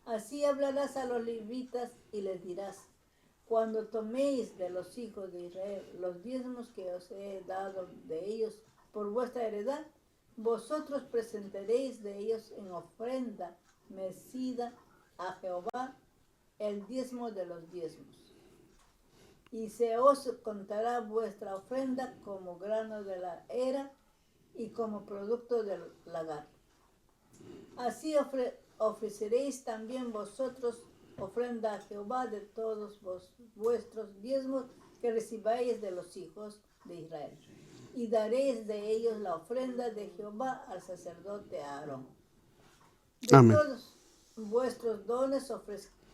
así hablarás a los levitas y les dirás, cuando toméis de los hijos de Israel los diezmos que os he dado de ellos por vuestra heredad, vosotros presentaréis de ellos en ofrenda mecida a Jehová el diezmo de los diezmos. Y se os contará vuestra ofrenda como grano de la era y como producto del lagar. Así ofreceréis también vosotros ofrenda a Jehová de todos vuestros diezmos que recibáis de los hijos de Israel. Y daréis de ellos la ofrenda de Jehová al sacerdote Aarón. De Amén. todos vuestros dones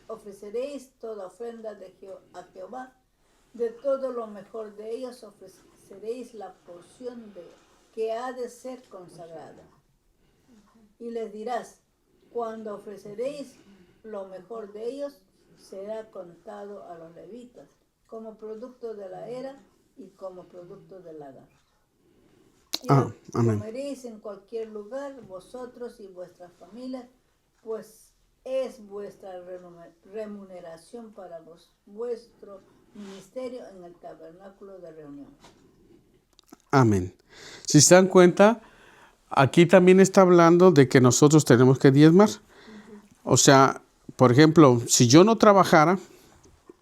ofreceréis toda ofrenda a Jehová. De todo lo mejor de ellos ofreceréis la porción que ha de ser consagrada. Y les dirás, cuando ofreceréis lo mejor de ellos, será contado a los levitas como producto de la era y como producto del lagar. Y lo amén. comeréis en cualquier lugar, vosotros y vuestras familias, pues es vuestra remuneración para vuestro ministerio en el tabernáculo de reunión. Amén. Si se dan cuenta, aquí también está hablando de que nosotros tenemos que diezmar. O sea, por ejemplo, si yo no trabajara,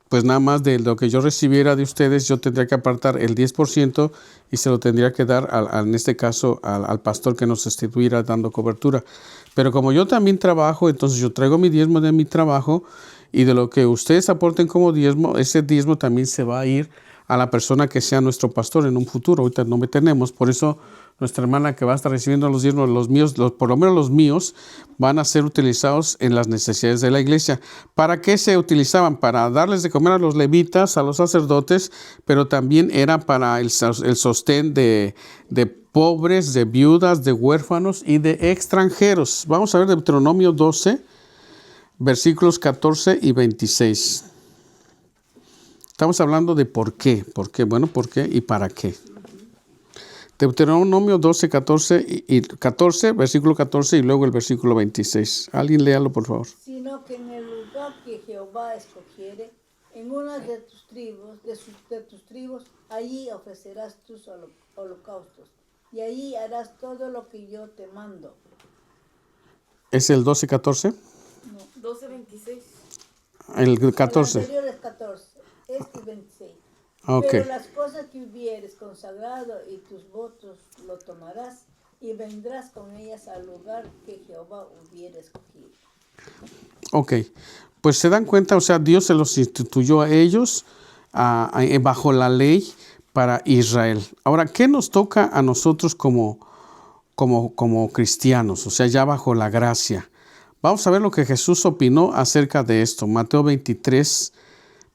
pues nada más de lo que yo recibiera de ustedes, yo tendría que apartar el 10% y se lo tendría que dar, en este caso, al pastor que nos estuviera dando cobertura. Pero como yo también trabajo, entonces yo traigo mi diezmo de mi trabajo y de lo que ustedes aporten como diezmo, ese diezmo también se va a ir a la persona que sea nuestro pastor en un futuro. Ahorita no me tenemos, por eso nuestra hermana que va a estar recibiendo los diezmos, los míos, por lo menos los míos, van a ser utilizados en las necesidades de la iglesia. ¿Para qué se utilizaban? Para darles de comer a los levitas, a los sacerdotes, pero también era para el sostén de pobres, de viudas, de huérfanos y de extranjeros. Vamos a ver Deuteronomio 12, versículos 14 y 26. Estamos hablando de por qué. ¿Por qué? Bueno, ¿por qué y para qué? Deuteronomio 12, 14, versículo 14 y luego el versículo 26. Alguien léalo, por favor. Sino que en el lugar que Jehová escogiere, en una de tus tribus, allí ofrecerás tus holocaustos, y allí harás todo lo que yo te mando. ¿Es el 12, 14? No. 12, 26. El 14. El anterior es 14, este es 26. Ok. Pero las cosas que hubieres consagrado y tus votos lo tomarás y vendrás con ellas al lugar que Jehová hubiera escogido. Ok. Pues se dan cuenta, o sea, Dios se los instituyó a ellos bajo la ley para Israel. Ahora, ¿qué nos toca a nosotros como cristianos? O sea, ya bajo la gracia. Vamos a ver lo que Jesús opinó acerca de esto. Mateo 23,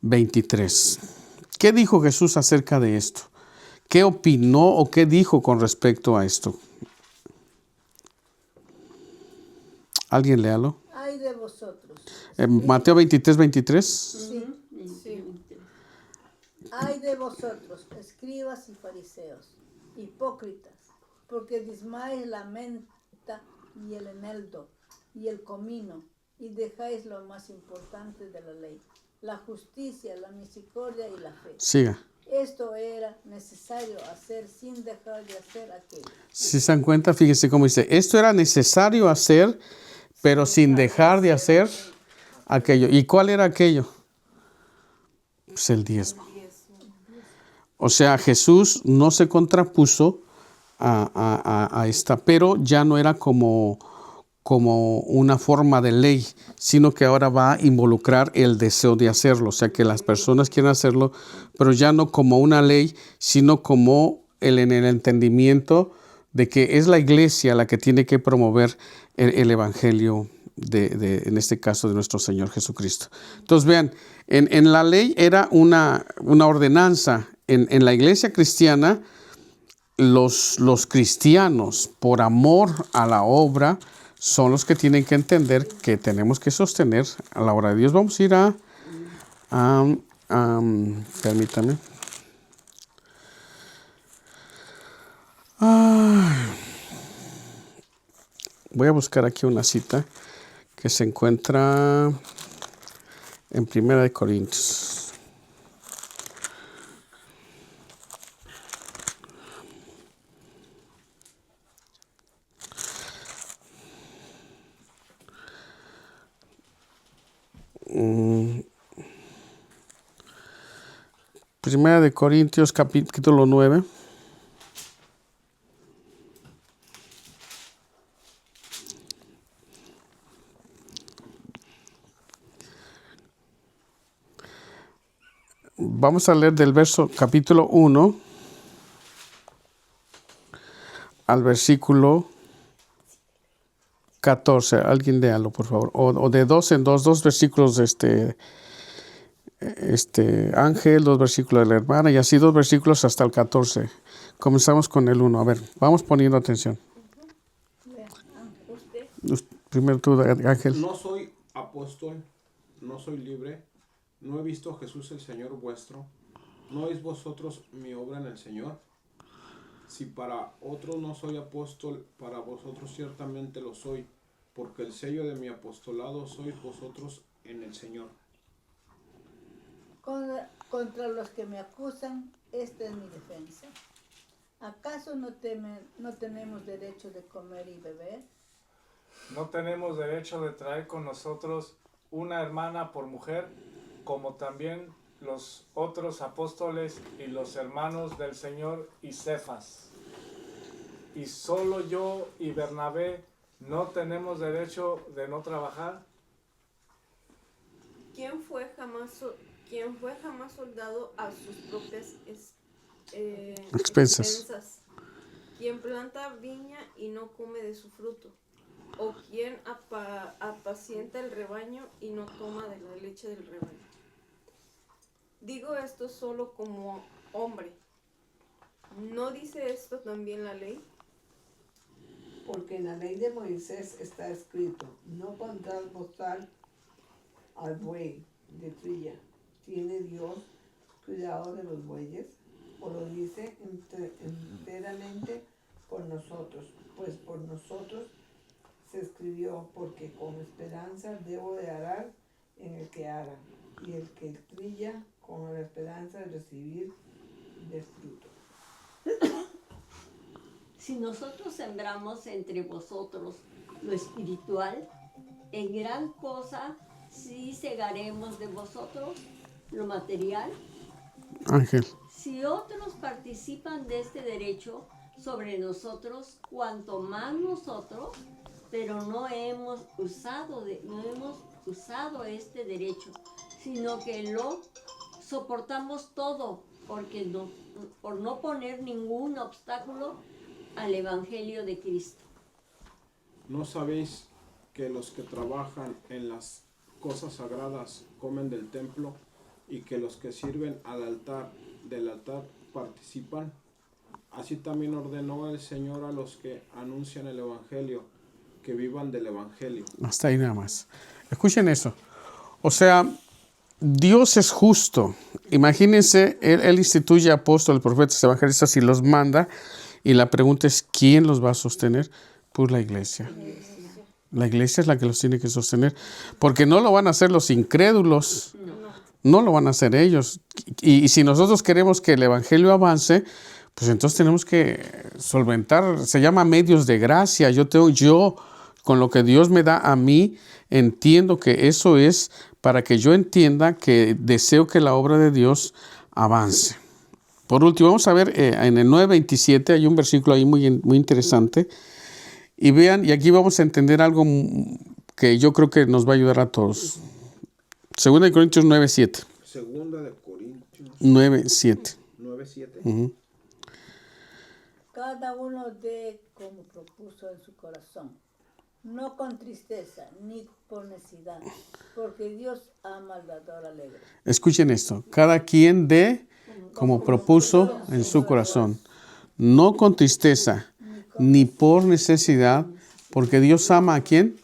23. ¿Qué dijo Jesús acerca de esto? ¿Qué opinó o qué dijo con respecto a esto? ¿Alguien léalo? Ay de vosotros. Mateo 23, 23. Sí. Ay de vosotros, escribas y fariseos, hipócritas, porque diezmáis la menta y el eneldo y el comino, y dejáis lo más importante de la ley, la justicia, la misericordia y la fe. Siga. Esto era necesario hacer sin dejar de hacer aquello. Si se dan cuenta, fíjese cómo dice, esto era necesario hacer, pero sin dejar de hacer aquello. ¿Y cuál era aquello? Pues el diezmo. O sea, Jesús no se contrapuso a esta, pero ya no era como una forma de ley, sino que ahora va a involucrar el deseo de hacerlo. O sea, que las personas quieren hacerlo, pero ya no como una ley, sino como en el entendimiento de que es la iglesia la que tiene que promover el evangelio en este caso de nuestro Señor Jesucristo. Entonces vean, en la ley era una ordenanza. En la iglesia cristiana, los cristianos, por amor a la obra, son los que tienen que entender que tenemos que sostener a la obra de Dios. Vamos a ir permítame. Voy a buscar aquí una cita que se encuentra en 1 Corintios. Primera de Corintios, capítulo 9. Vamos a leer del capítulo 1 al versículo 14. Alguien léalo, por favor. O de dos en dos versículos de Ángel, 2 versículos de la hermana y así 2 versículos hasta el 14. Comenzamos con el 1. A ver, vamos poniendo atención. Primero tú, Ángel. No soy apóstol, no soy libre, ¿No he visto a Jesús el Señor vuestro? ¿No oís vosotros mi obra en el Señor? Si para otros no soy apóstol, para vosotros ciertamente lo soy, porque el sello de mi apostolado sois vosotros en el Señor. Contra los que me acusan, esta es mi defensa. ¿Acaso no tenemos derecho de comer y beber? ¿No tenemos derecho de traer con nosotros una hermana por mujer, como también los otros apóstoles y los hermanos del Señor y Cefas? ¿Y solo yo y Bernabé no tenemos derecho de no trabajar? ¿Quién fue jamás soldado a sus propias Expensas. ¿Quién planta viña y no come de su fruto? ¿O quién apacienta el rebaño y no toma de la leche del rebaño? Digo esto solo como hombre. ¿No dice esto también la ley? Porque en la ley de Moisés está escrito: no pondrás bozal al buey de trilla. ¿Tiene Dios cuidado de los bueyes? ¿O lo dice enteramente por nosotros? Pues por nosotros se escribió, porque con esperanza debo de arar en el que ara, y el que trilla con la esperanza de recibir de fruto. Si nosotros sembramos entre vosotros lo espiritual, en gran cosa sí segaremos de vosotros lo material. Ángel. Si otros participan de este derecho sobre nosotros, cuanto más nosotros, pero no hemos usado este derecho, sino que lo soportamos todo, por no poner ningún obstáculo al Evangelio de Cristo. ¿No sabéis que los que trabajan en las cosas sagradas comen del templo, y que los que sirven del altar participan? Así también ordenó el Señor a los que anuncian el Evangelio, que vivan del Evangelio. Hasta ahí nada más. Escuchen eso. O sea, Dios es justo. Imagínense, Él instituye apóstoles, profetas, evangelistas y los manda. Y la pregunta es, ¿quién los va a sostener? Pues la iglesia. La iglesia es la que los tiene que sostener. Porque no lo van a hacer los incrédulos. No lo van a hacer ellos. Y si nosotros queremos que el evangelio avance, pues entonces tenemos que solventar, se llama medios de gracia. Yo con lo que Dios me da a mí, entiendo que eso es para que yo entienda que deseo que la obra de Dios avance. Por último, vamos a ver en el 9:27, hay un versículo ahí muy, muy interesante. Y vean, y aquí vamos a entender algo que yo creo que nos va a ayudar a todos. 2 Corintios 9:7. 2 Corintios 9:7. 9:7. Uh-huh. Cada uno dé como propuso en su corazón, no con tristeza ni por necesidad, porque Dios ama al dador alegre. Escuchen esto, cada quien dé como propuso en su corazón, no con tristeza ni por necesidad, porque Dios ama ¿a quién?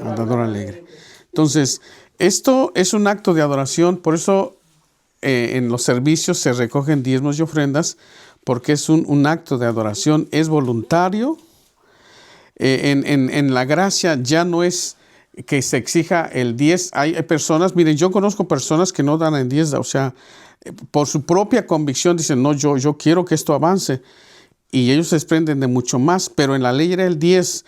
Al dador alegre. Entonces, esto es un acto de adoración, por eso en los servicios se recogen diezmos y ofrendas, porque es un acto de adoración, es voluntario. En la gracia ya no es que se exija el 10. Hay personas, miren, yo conozco personas que no dan el 10, o sea, por su propia convicción dicen, no, yo quiero que esto avance. Y ellos se desprenden de mucho más, pero en la ley era el 10.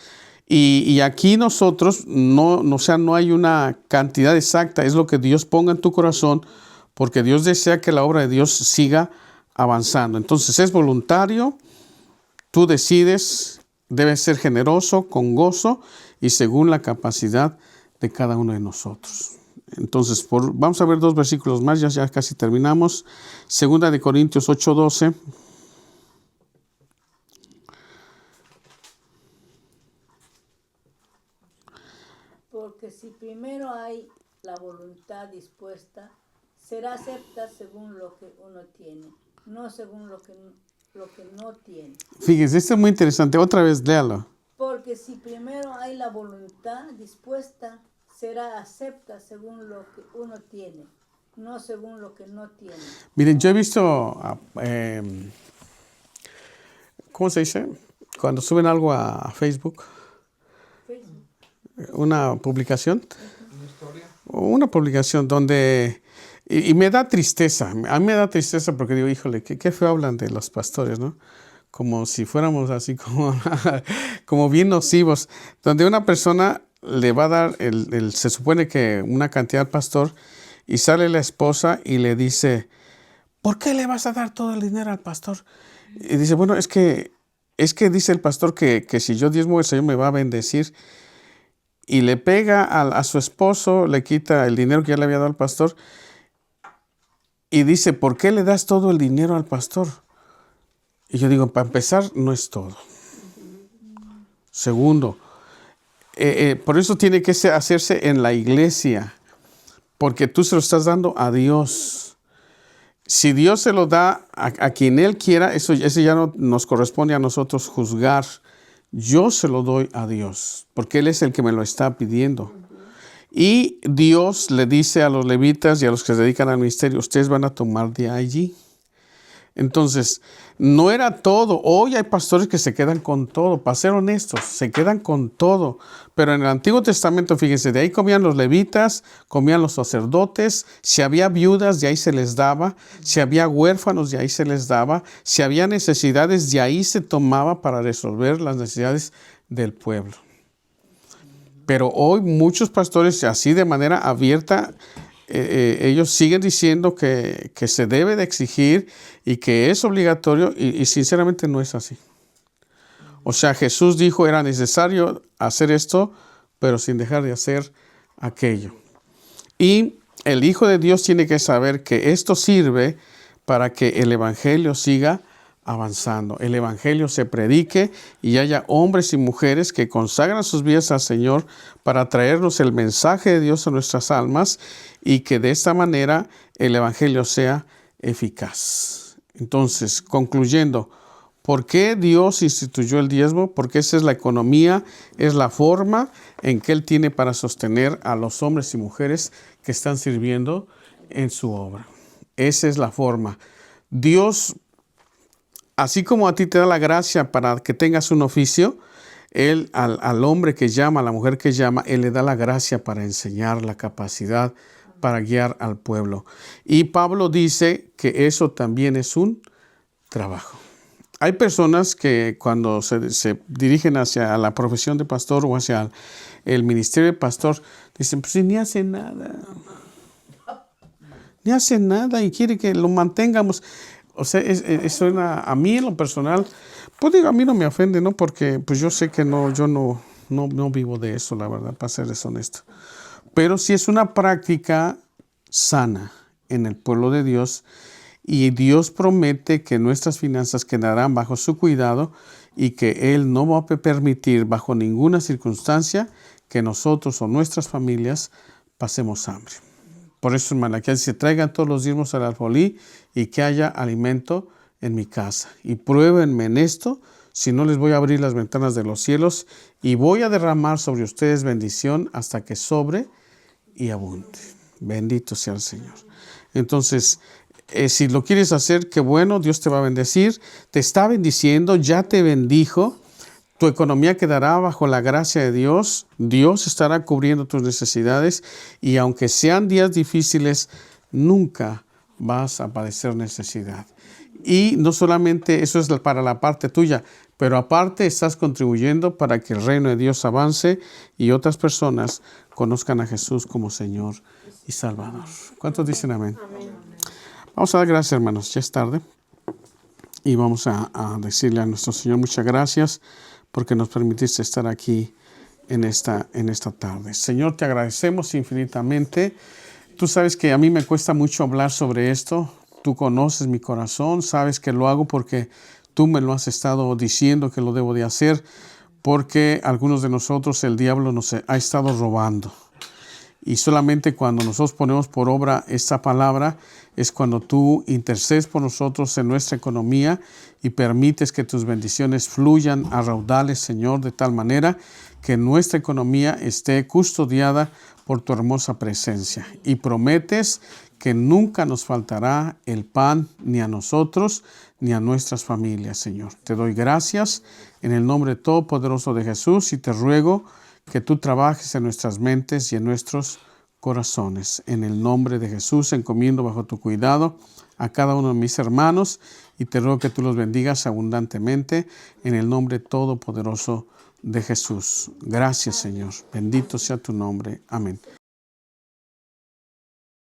Y aquí nosotros, no hay una cantidad exacta, es lo que Dios ponga en tu corazón, porque Dios desea que la obra de Dios siga avanzando. Entonces es voluntario, tú decides, debes ser generoso, con gozo y según la capacidad de cada uno de nosotros. Entonces, vamos a ver 2 versículos más, ya casi terminamos. 2 Corintios 8:12. Porque si primero hay la voluntad dispuesta, será acepta según lo que uno tiene, no según lo que no tiene. Fíjense, esto es muy interesante. Otra vez, léalo. Porque si primero hay la voluntad dispuesta, será acepta según lo que uno tiene, no según lo que no tienen. Miren, yo he visto, ¿cómo se dice? Cuando suben algo a Facebook, una publicación. Una publicación donde, y me da tristeza, a mí me da tristeza porque digo, híjole, qué feo hablan de los pastores, ¿no? Como si fuéramos así como bien nocivos, donde una persona le va a dar, se supone que una cantidad al pastor, y sale la esposa y le dice, ¿por qué le vas a dar todo el dinero al pastor? Y dice, bueno, es que dice el pastor que si yo diezmo, el Señor me va a bendecir. Y le pega a su esposo, le quita el dinero que ya le había dado al pastor y dice, ¿por qué le das todo el dinero al pastor? Y yo digo, para empezar, no es todo. Segundo, por eso tiene que hacerse en la iglesia, porque tú se lo estás dando a Dios. Si Dios se lo da a quien Él quiera, eso ya no nos corresponde a nosotros juzgar. Yo se lo doy a Dios, porque Él es el que me lo está pidiendo. Y Dios le dice a los levitas y a los que se dedican al ministerio, ustedes van a tomar de allí. Entonces, no era todo. Hoy hay pastores que se quedan con todo. Para ser honestos, se quedan con todo. Pero en el Antiguo Testamento, fíjense, de ahí comían los levitas, comían los sacerdotes. Si había viudas, de ahí se les daba. Si había huérfanos, de ahí se les daba. Si había necesidades, de ahí se tomaba para resolver las necesidades del pueblo. Pero hoy muchos pastores, así de manera abierta, ellos siguen diciendo que se debe de exigir y que es obligatorio y sinceramente no es así. O sea, Jesús dijo era necesario hacer esto, pero sin dejar de hacer aquello. Y el Hijo de Dios tiene que saber que esto sirve para que el Evangelio siga avanzando. El Evangelio se predique y haya hombres y mujeres que consagran sus vidas al Señor para traernos el mensaje de Dios a nuestras almas y que de esta manera el Evangelio sea eficaz. Entonces, concluyendo, ¿por qué Dios instituyó el diezmo? Porque esa es la economía, es la forma en que Él tiene para sostener a los hombres y mujeres que están sirviendo en su obra. Esa es la forma. Dios, así como a ti te da la gracia para que tengas un oficio, Él al hombre que llama, a la mujer que llama, Él le da la gracia para enseñar, la capacidad para guiar al pueblo. Y Pablo dice que eso también es un trabajo. Hay personas que cuando se dirigen hacia la profesión de pastor o hacia el ministerio de pastor, dicen, pues ni hace nada. Ni hace nada y quiere que lo mantengamos. O sea, eso a mí en lo personal, pues digo, a mí no me ofende, ¿no? Porque pues yo sé que yo no vivo de eso, la verdad, para ser deshonesto. Pero sí es una práctica sana en el pueblo de Dios y Dios promete que nuestras finanzas quedarán bajo su cuidado y que Él no va a permitir bajo ninguna circunstancia que nosotros o nuestras familias pasemos hambre. Por eso en Malaquías dice, traigan todos los diezmos al alfolí y que haya alimento en mi casa. Y pruébenme en esto, si no les voy a abrir las ventanas de los cielos y voy a derramar sobre ustedes bendición hasta que sobre y abunde. Bendito sea el Señor. Entonces, si lo quieres hacer, qué bueno, Dios te va a bendecir. Te está bendiciendo, ya te bendijo. Tu economía quedará bajo la gracia de Dios. Dios estará cubriendo tus necesidades y aunque sean días difíciles, nunca vas a padecer necesidad. Y no solamente eso es para la parte tuya, pero aparte estás contribuyendo para que el reino de Dios avance y otras personas conozcan a Jesús como Señor y Salvador. ¿Cuántos dicen amén? Amén. Vamos a dar gracias, hermanos. Ya es tarde. Y vamos a decirle a nuestro Señor muchas gracias porque nos permitiste estar aquí en esta tarde. Señor, te agradecemos infinitamente. Tú sabes que a mí me cuesta mucho hablar sobre esto. Tú conoces mi corazón, sabes que lo hago porque tú me lo has estado diciendo que lo debo de hacer, porque algunos de nosotros el diablo nos ha estado robando. Y solamente cuando nosotros ponemos por obra esta palabra es cuando tú intercedes por nosotros en nuestra economía y permites que tus bendiciones fluyan a raudales, Señor, de tal manera que nuestra economía esté custodiada por tu hermosa presencia. Y prometes que nunca nos faltará el pan ni a nosotros ni a nuestras familias, Señor. Te doy gracias en el nombre todopoderoso de Jesús y te ruego que tú trabajes en nuestras mentes y en nuestros corazones. En el nombre de Jesús encomiendo bajo tu cuidado a cada uno de mis hermanos y te ruego que tú los bendigas abundantemente en el nombre todopoderoso de Jesús. Gracias, Señor. Bendito sea tu nombre. Amén.